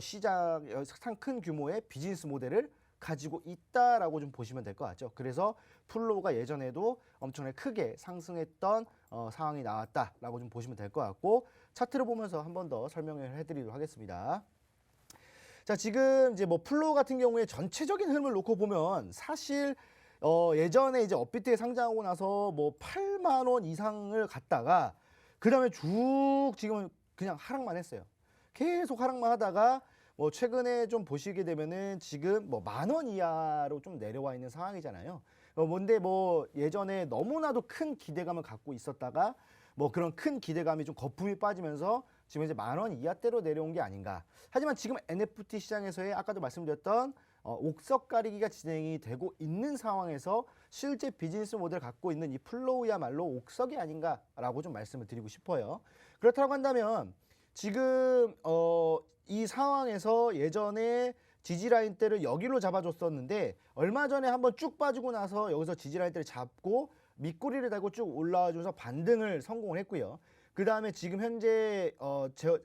상당히 큰 규모의 비즈니스 모델을 가지고 있다라고 좀 보시면 될 것 같죠. 그래서 플로우가 예전에도 엄청나게 크게 상승했던 상황이 나왔다라고 좀 보시면 될 것 같고 차트를 보면서 한 번 더 설명을 해드리도록 하겠습니다. 자, 지금 이제 뭐 플로우 같은 경우에 전체적인 흐름을 놓고 보면 사실 예전에 이제 업비트에 상장하고 나서 뭐 8만 원 이상을 갔다가 그 다음에 쭉 지금 그냥 하락만 했어요. 계속 하락만 하다가 뭐 최근에 좀 보시게 되면은 지금 뭐 10,000원 이하로 좀 내려와 있는 상황이잖아요. 뭔데 뭐 예전에 너무나도 큰 기대감을 갖고 있었다가 뭐 그런 큰 기대감이 좀 거품이 빠지면서 지금 이제 10,000원 이하대로 내려온 게 아닌가. 하지만 지금 NFT 시장에서의 아까도 말씀드렸던 옥석 가리기가 진행이 되고 있는 상황에서 실제 비즈니스 모델을 갖고 있는 이 플로우야말로 옥석이 아닌가라고 좀 말씀을 드리고 싶어요. 그렇다고 한다면 지금 이 상황에서 예전에 지지라인 대를 여기로 잡아줬었는데 얼마 전에 한번 쭉 빠지고 나서 여기서 지지라인 대를 잡고 밑꼬리를 달고 쭉 올라와줘서 반등을 성공을 했고요. 그 다음에 지금 현재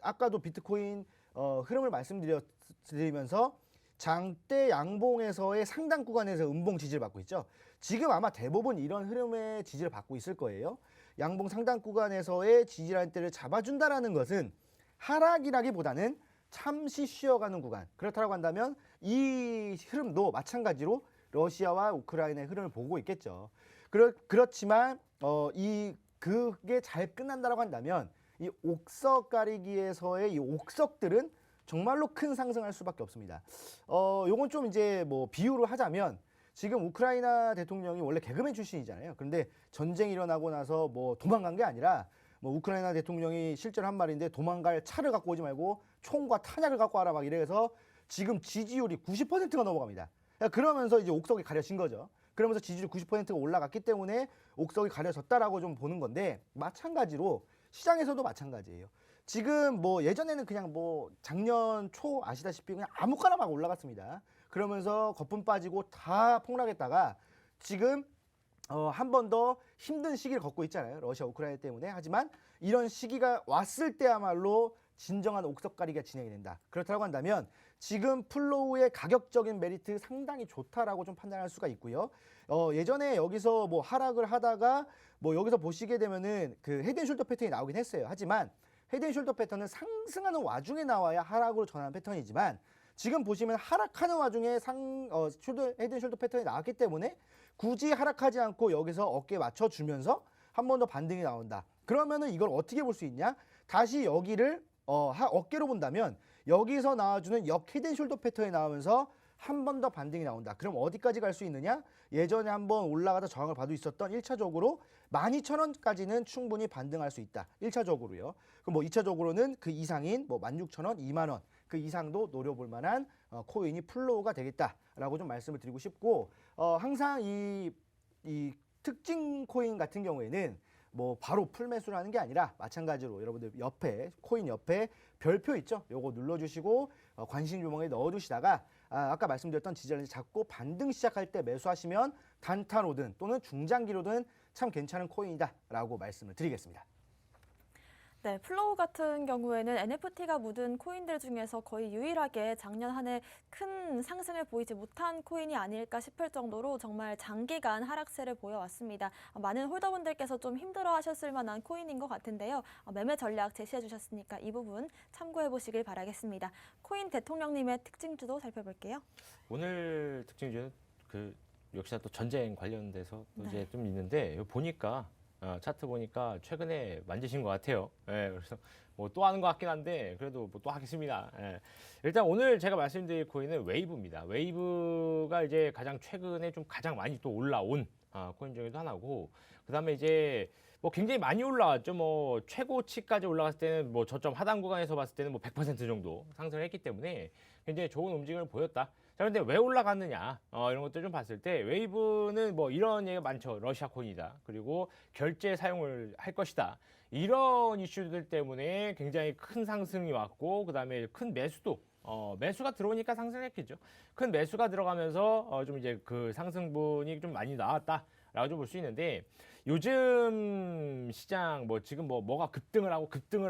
아까도 비트코인 흐름을 말씀드리면서 장대 양봉에서의 상단 구간에서 음봉 지지를 받고 있죠. 지금 아마 대부분 이런 흐름의 지지를 받고 있을 거예요. 양봉 상단 구간에서의 지지라인대를 잡아준다라는 것은 하락이라기보다는 잠시 쉬어가는 구간. 그렇다고 한다면 이 흐름도 마찬가지로 러시아와 우크라이나의 흐름을 보고 있겠죠. 그렇지만 그게 잘 끝난다라고 한다면 이 옥석 가리기에서의 이 옥석들은 정말로 큰 상승할 수밖에 없습니다. 요건 좀 이제 뭐 비유를 하자면 지금 우크라이나 대통령이 원래 개그맨 출신이잖아요. 그런데 전쟁이 일어나고 나서 뭐 도망간 게 아니라 뭐 우크라이나 대통령이 실제로 한 말인데 도망갈 차를 갖고 오지 말고 총과 탄약을 갖고 와라 막 이래서 지금 지지율이 90%가 넘어갑니다. 그러면서 이제 옥석이 가려진 거죠. 그러면서 지지율 90%가 올라갔기 때문에 옥석이 가려졌다라고 좀 보는 건데 마찬가지로 시장에서도 마찬가지예요. 지금 뭐 예전에는 그냥 뭐 작년 초 아시다시피 그냥 아무거나 막 올라갔습니다. 그러면서 거품 빠지고 다 폭락했다가 지금 한 번 더 힘든 시기를 겪고 있잖아요. 러시아 우크라이나 때문에. 하지만 이런 시기가 왔을 때야말로 진정한 옥석 가리기가 진행이 된다. 그렇다고 한다면 지금 플로우의 가격적인 메리트 상당히 좋다라고 좀 판단할 수가 있고요. 예전에 여기서 뭐 하락을 하다가 뭐 여기서 보시게 되면은 그 헤드앤숄더 패턴이 나오긴 했어요. 하지만 헤드앤숄더 패턴은 상승하는 와중에 나와야 하락으로 전환하는 패턴이지만 지금 보시면 하락하는 와중에 헤드앤숄더 패턴이 나왔기 때문에 굳이 하락하지 않고 여기서 어깨에 맞춰주면서 한 번 더 반등이 나온다. 그러면은 이걸 어떻게 볼 수 있냐? 다시 여기를 어깨로 본다면 여기서 나와주는 역 헤드앤숄더 패턴이 나오면서 한 번 더 반등이 나온다. 그럼 어디까지 갈 수 있느냐? 예전에 한번 올라가다 저항을 받고 있었던 1차적으로 12,000원까지는 충분히 반등할 수 있다. 1차적으로요. 그럼 뭐 2차적으로는 그 이상인 뭐 16,000원, 2만원 그 이상도 노려볼 만한 코인이 플로우가 되겠다라고 좀 말씀을 드리고 싶고 항상 이 특징 코인 같은 경우에는 뭐 바로 풀매수를 하는 게 아니라 마찬가지로 여러분들 옆에 코인 옆에 별표 있죠? 요거 눌러주시고 관심 주머니에 넣어두시다가 아까 말씀드렸던 지지를 잡고 반등 시작할 때 매수하시면 단타로든 또는 중장기로든 참 괜찮은 코인이다라고 말씀을 드리겠습니다. 네, 플로우 같은 경우에는 NFT가 묻은 코인들 중에서 거의 유일하게 작년 한 해 큰 상승을 보이지 못한 코인이 아닐까 싶을 정도로 정말 장기간 하락세를 보여왔습니다. 많은 홀더분들께서 좀 힘들어하셨을 만한 코인인 것 같은데요. 매매 전략 제시해 주셨으니까 이 부분 참고해 보시길 바라겠습니다. 코인 대통령님의 특징주도 살펴볼게요. 오늘 특징주는 역시나 또 전쟁 관련돼서 또 네. 이제 좀 있는데 여기 보니까 차트 보니까 최근에 만지신 것 같아요. 예, 그래서 뭐 또 하는 것 같긴 한데 그래도 뭐 또 하겠습니다. 예. 일단 오늘 제가 말씀드릴 코인은 웨이브입니다. 웨이브가 이제 가장 최근에 좀 가장 많이 또 올라온 코인 중에도 하나고, 그다음에 이제 뭐 굉장히 많이 올라왔죠. 뭐 최고치까지 올라갔을 때는 뭐 저점 하단 구간에서 봤을 때는 뭐 100% 정도 상승을 했기 때문에 굉장히 좋은 움직임을 보였다. 자, 근데 왜 올라갔느냐? 이런 것들 좀 봤을 때 웨이브는 뭐 이런 얘기가 많죠. 러시아 코인이다. 그리고 결제 사용을 할 것이다. 이런 이슈들 때문에 굉장히 큰 상승이 왔고, 그다음에 큰 매수도 매수가 들어오니까 상승했겠죠. 큰 매수가 들어가면서 좀 이제 그 상승분이 좀 많이 나왔다라고 좀 볼 수 있는데, 요즘 시장 뭐 지금 뭐가 급등을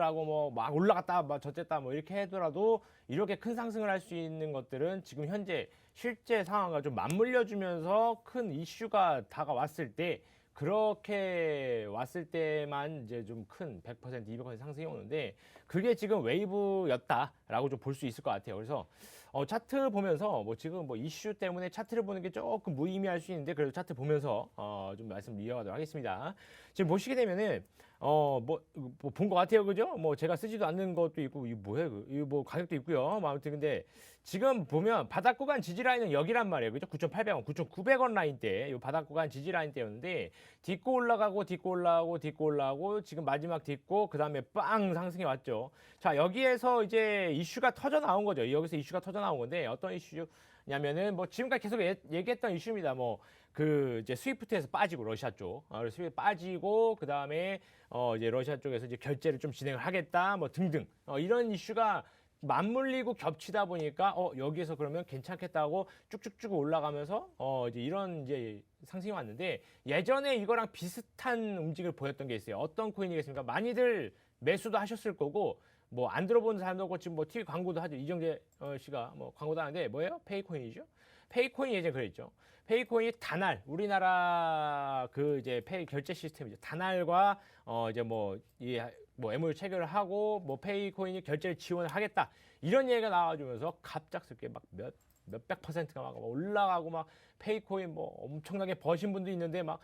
하고 뭐 막 올라갔다 막 저쨌다 뭐 이렇게 하더라도 이렇게 큰 상승을 할 수 있는 것들은 지금 현재 실제 상황과 좀 맞물려 주면서 큰 이슈가 다가왔을 때, 그렇게 왔을 때만 이제 좀 큰 100%, 200% 상승이 오는데, 그게 지금 웨이브였다라고 좀 볼 수 있을 것 같아요. 그래서 차트 보면서 뭐 지금 뭐 이슈 때문에 차트를 보는 게 조금 무의미할 수 있는데, 그래도 차트 보면서 좀 말씀 이어가도록 하겠습니다. 지금 보시게 되면은 뭐 본 것 같아요, 그죠? 뭐 제가 쓰지도 않는 것도 있고, 이거 뭐예요? 이거 뭐 가격도 있고요. 뭐 아무튼 근데 지금 보면 바닥 구간 지지 라인은 여기란 말이에요, 그죠? 9,800원, 9,900원 라인대, 이 바닥 구간 지지 라인대였는데 딛고 올라가고 지금 마지막 딛고 그 다음에 빵 상승이 왔죠. 자, 여기에서 이제 이슈가 터져 나온 거죠. 여기서 이슈가 터져 나온 건데, 어떤 이슈냐면은 뭐 지금까지 계속 얘기했던 이슈입니다. 뭐 그 이제 스위프트에서 빠지고 러시아 쪽, 스위프트 빠지고 그 다음에 이제 러시아 쪽에서 이제 결제를 좀 진행을 하겠다, 뭐 등등 이런 이슈가 맞물리고 겹치다 보니까 여기에서 그러면 괜찮겠다고 쭉쭉쭉 올라가면서 이제 이런 이제 상승이 왔는데, 예전에 이거랑 비슷한 움직임을 보였던 게 있어요. 어떤 코인이겠습니까? 많이들 매수도 하셨을 거고, 뭐 안 들어본 사람도 없고, 지금 뭐 TV 광고도 하죠. 이정재 씨가 뭐 광고도 하는데 뭐예요? 페이코인이죠. 페이코인 예전에 그랬죠. 페이코인이 다날, 우리나라 그 이제 페이 결제 시스템이죠. 다날과 이제 뭐 MOU 체결을 하고 뭐 페이코인이 결제를 지원을 하겠다, 이런 얘기가 나와주면서 갑작스럽게 막 몇백 퍼센트가 막 올라가고, 막 페이코인 뭐 엄청나게 버신 분도 있는데 막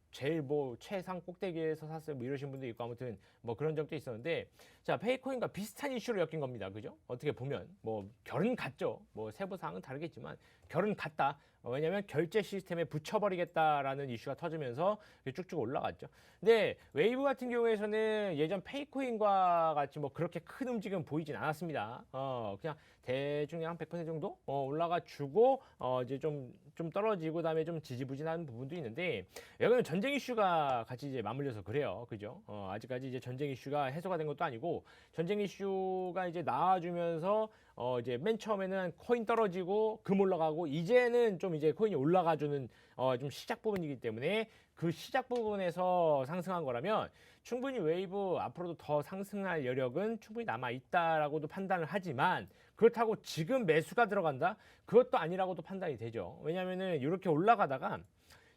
제일 뭐 최상 꼭대기에서 샀어요 뭐 이러신 분도 있고, 아무튼 뭐 그런 적도 있었는데, 자, 페이코인과 비슷한 이슈로 엮인 겁니다. 그죠? 어떻게 보면 뭐 결은 같죠. 뭐 세부 사항은 다르겠지만 결은 같다. 왜냐하면 결제 시스템에 붙여버리겠다라는 이슈가 터지면서 쭉쭉 올라갔죠. 근데 웨이브 같은 경우에서는 예전 페이코인과 같이 뭐 그렇게 큰 움직임은 보이진 않았습니다. 그냥 대충 한 100% 정도 올라가 주고 이제 좀 떨어지고, 그다음에 좀 지지부진한 부분도 있는데, 여기는 전쟁 이슈가 같이 이제 맞물려서 그래요. 그죠? 아직까지 이제 전쟁 이슈가 해소가 된 것도 아니고, 전쟁 이슈가 이제 나와주면서 이제 맨 처음에는 코인 떨어지고 금 올라가고, 이제는 좀 이제 코인이 올라가주는 좀 시작 부분이기 때문에, 그 시작 부분에서 상승한 거라면 충분히 웨이브 앞으로도 더 상승할 여력은 충분히 남아 있다라고도 판단을 하지만, 그렇다고 지금 매수가 들어간다? 그것도 아니라고도 판단이 되죠. 왜냐면은 이렇게 올라가다가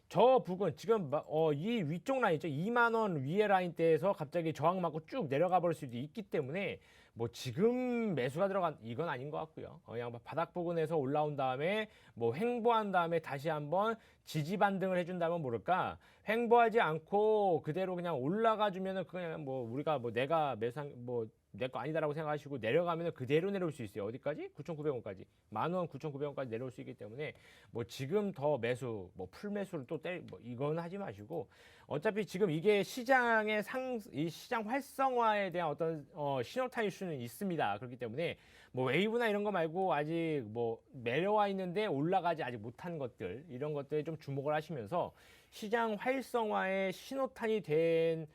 저 부근 지금 이 위쪽 라인 있죠, 2만 원 위에 라인대에서 갑자기 저항 맞고 쭉 내려가 버릴 수도 있기 때문에, 뭐 지금 매수가 들어간 이건 아닌 것 같고요. 그냥 바닥 부근에서 올라온 다음에 뭐 횡보한 다음에 다시 한번 지지 반등을 해준다면 모를까, 횡보하지 않고 그대로 그냥 올라가 주면은 그냥 뭐 우리가 뭐 내가 매수한 뭐 내 거 아니다라고 생각하시고 내려가면 그대로 내려올 수 있어요. 어디까지? 9,900원까지. 10,000원, 9,900원까지 내려올 수 있기 때문에, 뭐 지금 더 매수, 뭐 풀 매수를 또 뭐 이건 하지 마시고, 어차피 지금 이게 시장의 이 시장 활성화에 대한 어떤 신호탄 이슈는 있습니다. 그렇기 때문에 뭐 웨이브나 이런 거 말고 아직 뭐 내려와 있는데 올라가지 아직 못한 것들, 이런 것들에 좀 주목을 하시면서, 시장 활성화의 신호탄이 된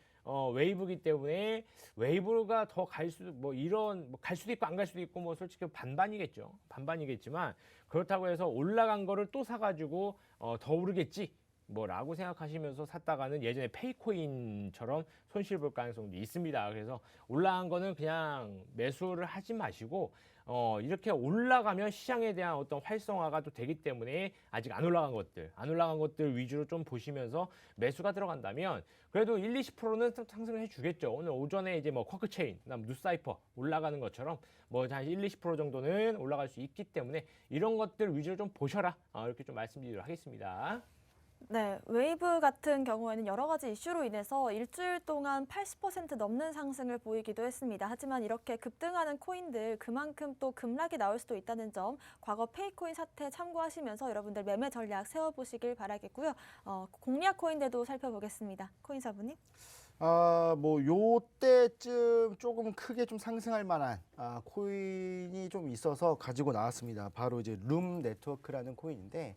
웨이브기 때문에, 웨이브가 더 갈 수도 뭐 이런 뭐 갈 수도 있고 안 갈 수도 있고, 뭐 솔직히 반반이겠지만, 그렇다고 해서 올라간 거를 또 사가지고 더 오르겠지 뭐라고 생각하시면서 샀다가는 예전에 페이코인처럼 손실 볼 가능성도 있습니다. 그래서 올라간 거는 그냥 매수를 하지 마시고, 이렇게 올라가면 시장에 대한 어떤 활성화가 또 되기 때문에, 아직 안 올라간 것들 위주로 좀 보시면서 매수가 들어간다면 그래도 1-20%는 상승을 해주겠죠. 오늘 오전에 이제 뭐 쿼크체인, 그다음 누사이퍼 올라가는 것처럼 뭐 한 1-20% 정도는 올라갈 수 있기 때문에, 이런 것들 위주로 좀 보셔라, 이렇게 좀 말씀드리도록 하겠습니다. 네, 웨이브 같은 경우에는 여러 가지 이슈로 인해서 일주일 동안 80% 넘는 상승을 보이기도 했습니다. 하지만 이렇게 급등하는 코인들 그만큼 또 급락이 나올 수도 있다는 점 과거 페이코인 사태 참고하시면서 여러분들 매매 전략 세워보시길 바라겠고요. 공략 코인들도 살펴보겠습니다. 코인사부님. 뭐 요때쯤 조금 크게 좀 상승할 만한 코인이 좀 있어서 가지고 나왔습니다. 바로 이제 룸 네트워크라는 코인인데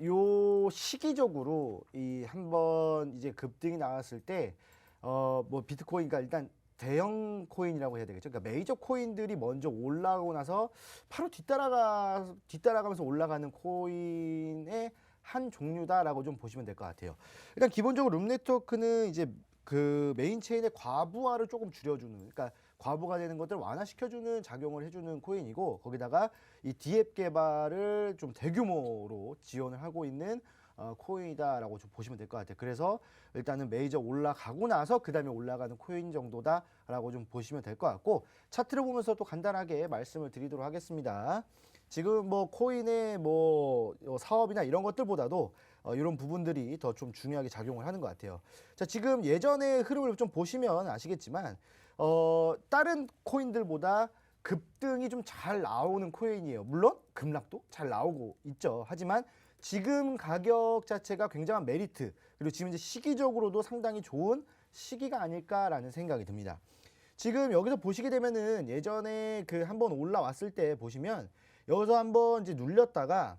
요 시기적으로 이 한번 이제 급등이 나왔을 때 뭐 비트코인가 일단 대형 코인이라고 해야 되겠죠. 그러니까 메이저 코인들이 먼저 올라오고 나서 바로 뒤따라가면서 올라가는 코인의 한 종류다라고 좀 보시면 될 것 같아요. 일단 기본적으로 룸 네트워크는 이제 그 메인 체인의 과부하를 조금 줄여주는, 그러니까 과부가 되는 것들을 완화시켜주는 작용을 해주는 코인이고, 거기다가 이 D앱 개발을 좀 대규모로 지원을 하고 있는 코인이다라고 좀 보시면 될 것 같아요. 그래서 일단은 메이저 올라가고 나서 그 다음에 올라가는 코인 정도다라고 좀 보시면 될 것 같고, 차트를 보면서 또 간단하게 말씀을 드리도록 하겠습니다. 지금 뭐 코인의 뭐 사업이나 이런 것들보다도 이런 부분들이 더 좀 중요하게 작용을 하는 것 같아요. 자, 지금 예전의 흐름을 좀 보시면 아시겠지만 다른 코인들보다 급등이 좀 잘 나오는 코인이에요. 물론 급락도 잘 나오고 있죠. 하지만 지금 가격 자체가 굉장한 메리트, 그리고 지금 이제 시기적으로도 상당히 좋은 시기가 아닐까라는 생각이 듭니다. 지금 여기서 보시게 되면은 예전에 그 한번 올라왔을 때 보시면 여기서 한번 이제 눌렸다가,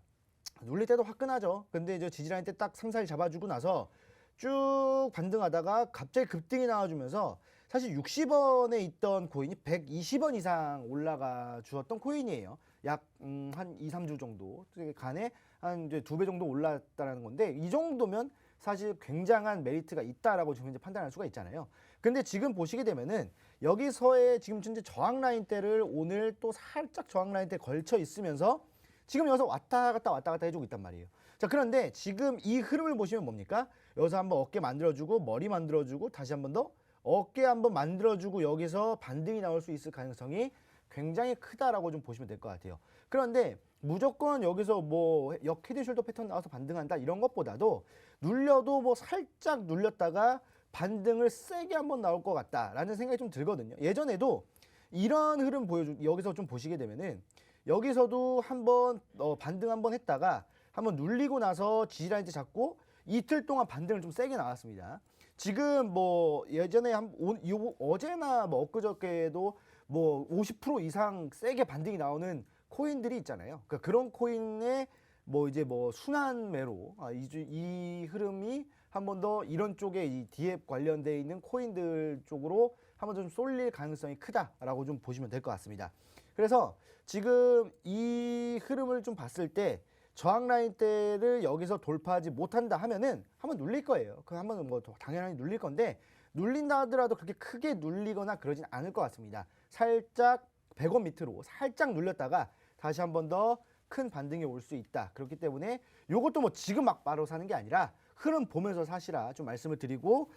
눌릴 때도 화끈하죠. 근데 이제 지지라인 때 딱 3, 4일 잡아주고 나서 쭉 반등하다가 갑자기 급등이 나와주면서 사실 60원에 있던 코인이 120원 이상 올라가 주었던 코인이에요. 약 한 2, 3주 정도 간에 한 이제 2배 정도 올랐다라는 건데, 이 정도면 사실 굉장한 메리트가 있다라고 지금 이제 판단할 수가 있잖아요. 근데 지금 보시게 되면은 여기서의 지금 현재 저항 라인대를 오늘 또 살짝 저항 라인대 걸쳐 있으면서 지금 여기서 왔다 갔다 해주고 있단 말이에요. 자, 그런데 지금 이 흐름을 보시면 뭡니까? 여기서 한번 어깨 만들어주고 머리 만들어주고 다시 한번 더 어깨 한번 만들어주고 여기서 반등이 나올 수 있을 가능성이 굉장히 크다라고 좀 보시면 될 것 같아요. 그런데 무조건 여기서 뭐 역헤드숄더 패턴 나와서 반등한다 이런 것보다도 눌려도 뭐 살짝 눌렸다가 반등을 세게 한번 나올 것 같다라는 생각이 좀 들거든요. 예전에도 이런 흐름 여기서 좀 보시게 되면은 여기서도 한번 반등 한번 했다가 한번 눌리고 나서 지지라인 때 잡고 이틀 동안 반등을 좀 세게 나왔습니다. 지금 뭐 예전에 어제나 뭐 엊그저께도 뭐 50% 이상 세게 반등이 나오는 코인들이 있잖아요. 그러니까 그런 코인의 뭐 이제 뭐 순환 매로 이 흐름이 한 번 더 이런 쪽에 이 D앱 관련돼 있는 코인들 쪽으로 한 번 좀 쏠릴 가능성이 크다라고 좀 보시면 될 것 같습니다. 그래서 지금 이 흐름을 좀 봤을 때 저항 라인대를 여기서 돌파하지 못한다 하면은 한번 눌릴 거예요. 그 한번 뭐 당연히 눌릴 건데, 눌린다 하더라도 그렇게 크게 눌리거나 그러진 않을 것 같습니다. 살짝 100원 밑으로 살짝 눌렸다가 다시 한번 더 큰 반등이 올 수 있다. 그렇기 때문에 이것도 뭐 지금 막 바로 사는 게 아니라 흐름 보면서 사시라 좀 말씀을 드리고,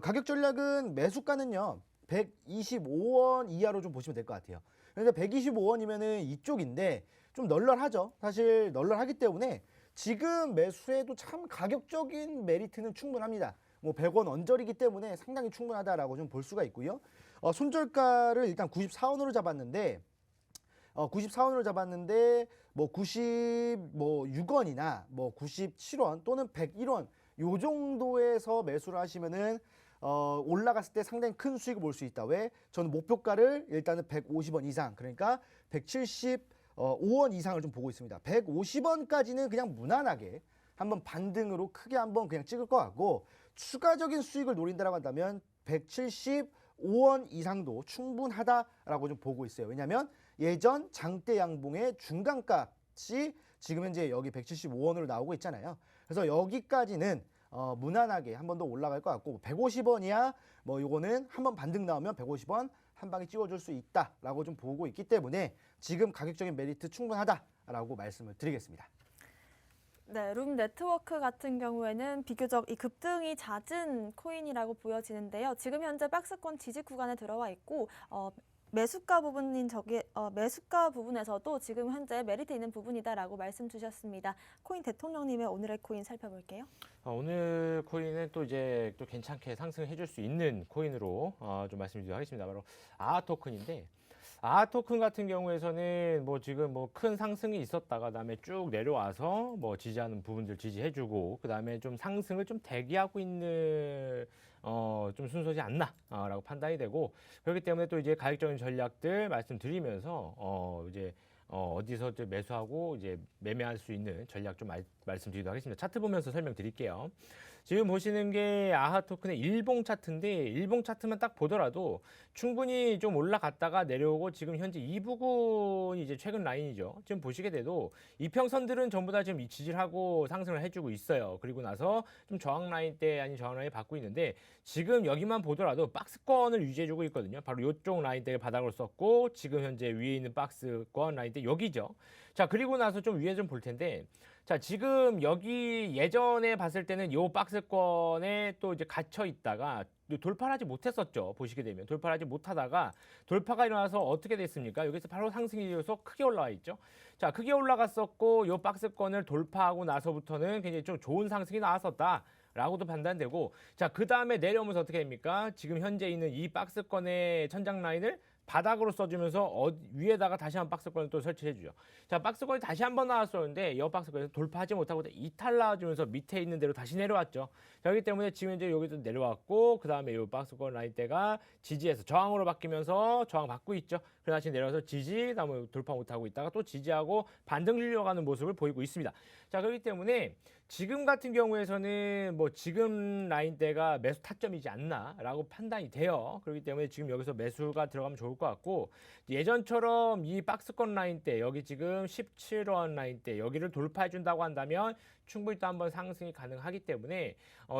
가격 전략은 매수가는요 125원 이하로 좀 보시면 될 것 같아요. 그래서 125원이면은 이쪽인데 좀 널널하죠. 사실 널널하기 때문에 지금 매수해도 참 가격적인 메리트는 충분합니다. 뭐 100원 언저리기 때문에 상당히 충분하다라고 좀 볼 수가 있고요. 손절가를 일단 94원으로 잡았는데 94원으로 잡았는데 뭐 96원이나 뭐 97원 또는 101원 요 정도에서 매수를 하시면은 올라갔을 때 상당히 큰 수익을 볼 수 있다. 왜? 저는 목표가를 일단은 150원 이상, 그러니까 175원 이상을 좀 보고 있습니다. 150원까지는 그냥 무난하게 한번 반등으로 크게 한번 그냥 찍을 것 같고, 추가적인 수익을 노린다라고 한다면 175원 이상도 충분하다라고 좀 보고 있어요. 왜냐하면 예전 장대 양봉의 중간값이 지금 현재 여기 175원으로 나오고 있잖아요. 그래서 여기까지는 무난하게 한 번 더 올라갈 것 같고, 150원이야 뭐 요거는 한번 반등 나오면 150원 한 방에 찍어줄 수 있다라고 좀 보고 있기 때문에 지금 가격적인 메리트 충분하다라고 말씀을 드리겠습니다. 네, 룸 네트워크 같은 경우에는 비교적 이 급등이 잦은 코인이라고 보여지는데요. 지금 현재 박스권 지지 구간에 들어와 있고 매수가 부분인 매수가 부분에서도 지금 현재 메리트 있는 부분이다라고 말씀 주셨습니다. 코인 대통령님의 오늘의 코인 살펴볼게요. 오늘 코인은 또 이제 또 괜찮게 상승해 줄 수 있는 코인으로 좀 말씀드리도록 하겠습니다. 바로 아하 토큰인데, 아하 토큰 같은 경우에서는 뭐 지금 뭐 큰 상승이 있었다가 그다음에 쭉 내려와서 뭐 지지하는 부분들 지지해주고 그다음에 좀 상승을 좀 대기하고 있는 좀 순서지 않나라고 판단이 되고, 그렇기 때문에 또 이제 가격적인 전략들 말씀드리면서 이제 어디서 이제 매수하고 이제 매매할 수 있는 전략 좀 말씀드리도록 하겠습니다. 차트 보면서 설명드릴게요. 지금 보시는 게 아하 토큰의 일봉 차트인데, 일봉 차트만 딱 보더라도 충분히 좀 올라갔다가 내려오고 지금 현재 이 부분이 이제 최근 라인이죠. 지금 보시게 돼도 이평선들은 전부 다 지금 지지를 하고 상승을 해주고 있어요. 그리고 나서 좀 저항 라인 때 아닌 저항 라인 받고 있는데, 지금 여기만 보더라도 박스권을 유지해주고 있거든요. 바로 이쪽 라인 때 바닥으로 썼고, 지금 현재 위에 있는 박스권 라인 때 여기죠. 자, 그리고 나서 좀 위에 좀 볼 텐데, 자, 지금 여기 예전에 봤을 때는 요 박스권에 또 이제 갇혀 있다가 돌파를 하지 못했었죠. 보시게 되면 돌파를 하지 못하다가 돌파가 일어나서 어떻게 됐습니까? 여기서 바로 상승이 되어서 크게 올라와 있죠. 자, 크게 올라갔었고 요 박스권을 돌파하고 나서부터는 굉장히 좀 좋은 상승이 나왔었다 라고도 판단되고, 자, 그 다음에 내려오면서 어떻게 됩니까? 지금 현재 있는 이 박스권의 천장 라인을 바닥으로 써주면서 위에다가 다시 한 박스권을 또 설치해주죠. 자, 박스권이 다시 한번 나왔었는데 이 박스권에서 돌파하지 못하고 이탈 나와주면서 밑에 있는 대로 다시 내려왔죠. 자, 그렇기 때문에 지금 이제 여기도 내려왔고, 그 다음에 이 박스권 라인대가 지지해서 저항으로 바뀌면서 저항 받고 있죠. 그래서 다시 내려와서 지지, 그다음에 돌파 못하고 있다가 또 지지하고 반등 실려가는 모습을 보이고 있습니다. 자, 그렇기 때문에 지금 같은 경우에서는 뭐 지금 라인대가 매수 타점이지 않나라고 판단이 돼요. 그렇기 때문에 지금 여기서 매수가 들어가면 좋을 것 같고, 예전처럼 이 박스권 라인대 여기 지금 17원 라인대 여기를 돌파해 준다고 한다면 충분히 또 한번 상승이 가능하기 때문에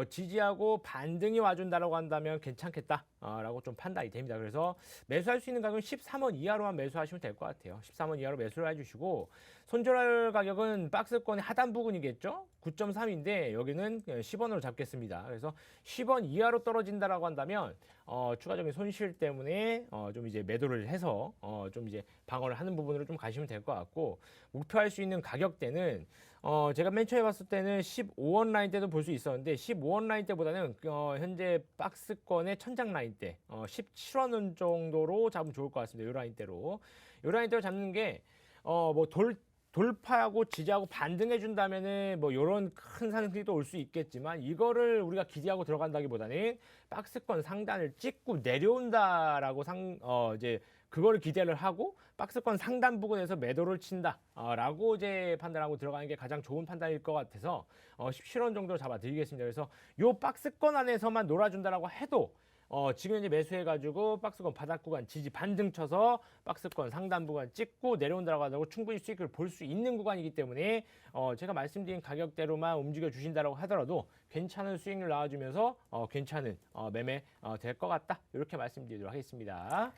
지지하고 반등이 와준다라고 한다면 괜찮겠다라고 좀 판단이 됩니다. 그래서 매수할 수 있는 가격은 13원 이하로만 매수하시면 될 것 같아요. 13원 이하로 매수를 해주시고, 손절할 가격은 박스권의 하단 부분이겠죠. 9.3인데 여기는 10원으로 잡겠습니다. 그래서 10원 이하로 떨어진다라고 한다면 추가적인 손실 때문에 좀 이제 매도를 해서 좀 이제 방어를 하는 부분으로 좀 가시면 될 것 같고, 목표할 수 있는 가격대는 제가 맨 처음에 봤을 때는 15원 라인 때도 볼 수 있었는데, 15원 라인 때보다는 현재 박스권의 천장 라인 때 17원 정도로 잡으면 좋을 것 같습니다. 이 라인 대로. 이 라인 대로 잡는 게 뭐 돌파하고 지지하고 반등해 준다면은 뭐 이런 큰 상승이 또 올 수 있겠지만, 이거를 우리가 기대하고 들어간다기보다는 박스권 상단을 찍고 내려온다라고 이제 그거를 기대를 하고 박스권 상단 부분에서 매도를 친다라고 이제 판단하고 들어가는 게 가장 좋은 판단일 것 같아서 17원 정도 잡아드리겠습니다. 그래서 요 박스권 안에서만 놀아준다라고 해도 지금 이제 매수해가지고 박스권 바닥 구간 지지 반등 쳐서 박스권 상단 구간 찍고 내려온다고 하고 충분히 수익을 볼 수 있는 구간이기 때문에 제가 말씀드린 가격대로만 움직여 주신다라고 하더라도 괜찮은 수익률 나와주면서 괜찮은 매매 될 것 같다, 이렇게 말씀드리도록 하겠습니다.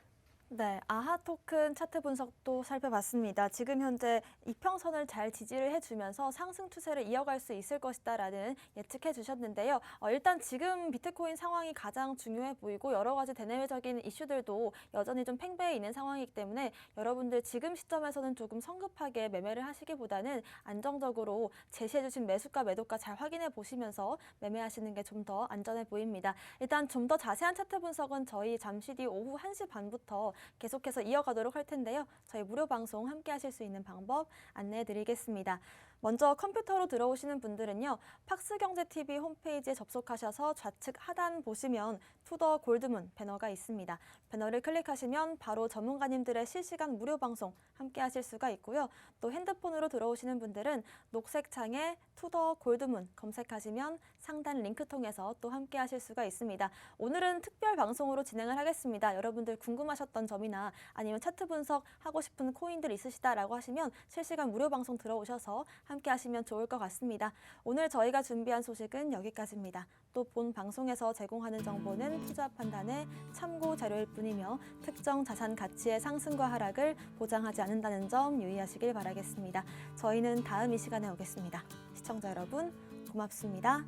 네, 아하 토큰 차트 분석도 살펴봤습니다. 지금 현재 이평선을 잘 지지를 해주면서 상승 추세를 이어갈 수 있을 것이다라는 예측해 주셨는데요. 일단 지금 비트코인 상황이 가장 중요해 보이고 여러 가지 대내외적인 이슈들도 여전히 좀 팽배해 있는 상황이기 때문에 여러분들 지금 시점에서는 조금 성급하게 매매를 하시기보다는 안정적으로 제시해 주신 매수가 매도가 잘 확인해 보시면서 매매하시는 게 좀 더 안전해 보입니다. 일단 좀 더 자세한 차트 분석은 저희 잠시 뒤 오후 1시 반부터 계속해서 이어가도록 할 텐데요. 저희 무료 방송 함께 하실 수 있는 방법 안내해 드리겠습니다. 먼저 컴퓨터로 들어오시는 분들은요, 팍스경제TV 홈페이지에 접속하셔서 좌측 하단 보시면 투더 골드문 배너가 있습니다. 배너를 클릭하시면 바로 전문가님들의 실시간 무료 방송 함께 하실 수가 있고요. 또 핸드폰으로 들어오시는 분들은 녹색 창에 투더 골드문 검색하시면 상단 링크 통해서 또 함께 하실 수가 있습니다. 오늘은 특별 방송으로 진행을 하겠습니다. 여러분들 궁금하셨던 점이나 아니면 차트 분석 하고 싶은 코인들 있으시다라고 하시면 실시간 무료 방송 들어오셔서 함께 하시면 좋을 것 같습니다. 오늘 저희가 준비한 소식은 여기까지입니다. 또 본 방송에서 제공하는 정보는 투자 판단의 참고 자료일 뿐이며 특정 자산 가치의 상승과 하락을 보장하지 않는다는 점 유의하시길 바라겠습니다. 저희는 다음 이 시간에 오겠습니다. 시청자 여러분, 고맙습니다.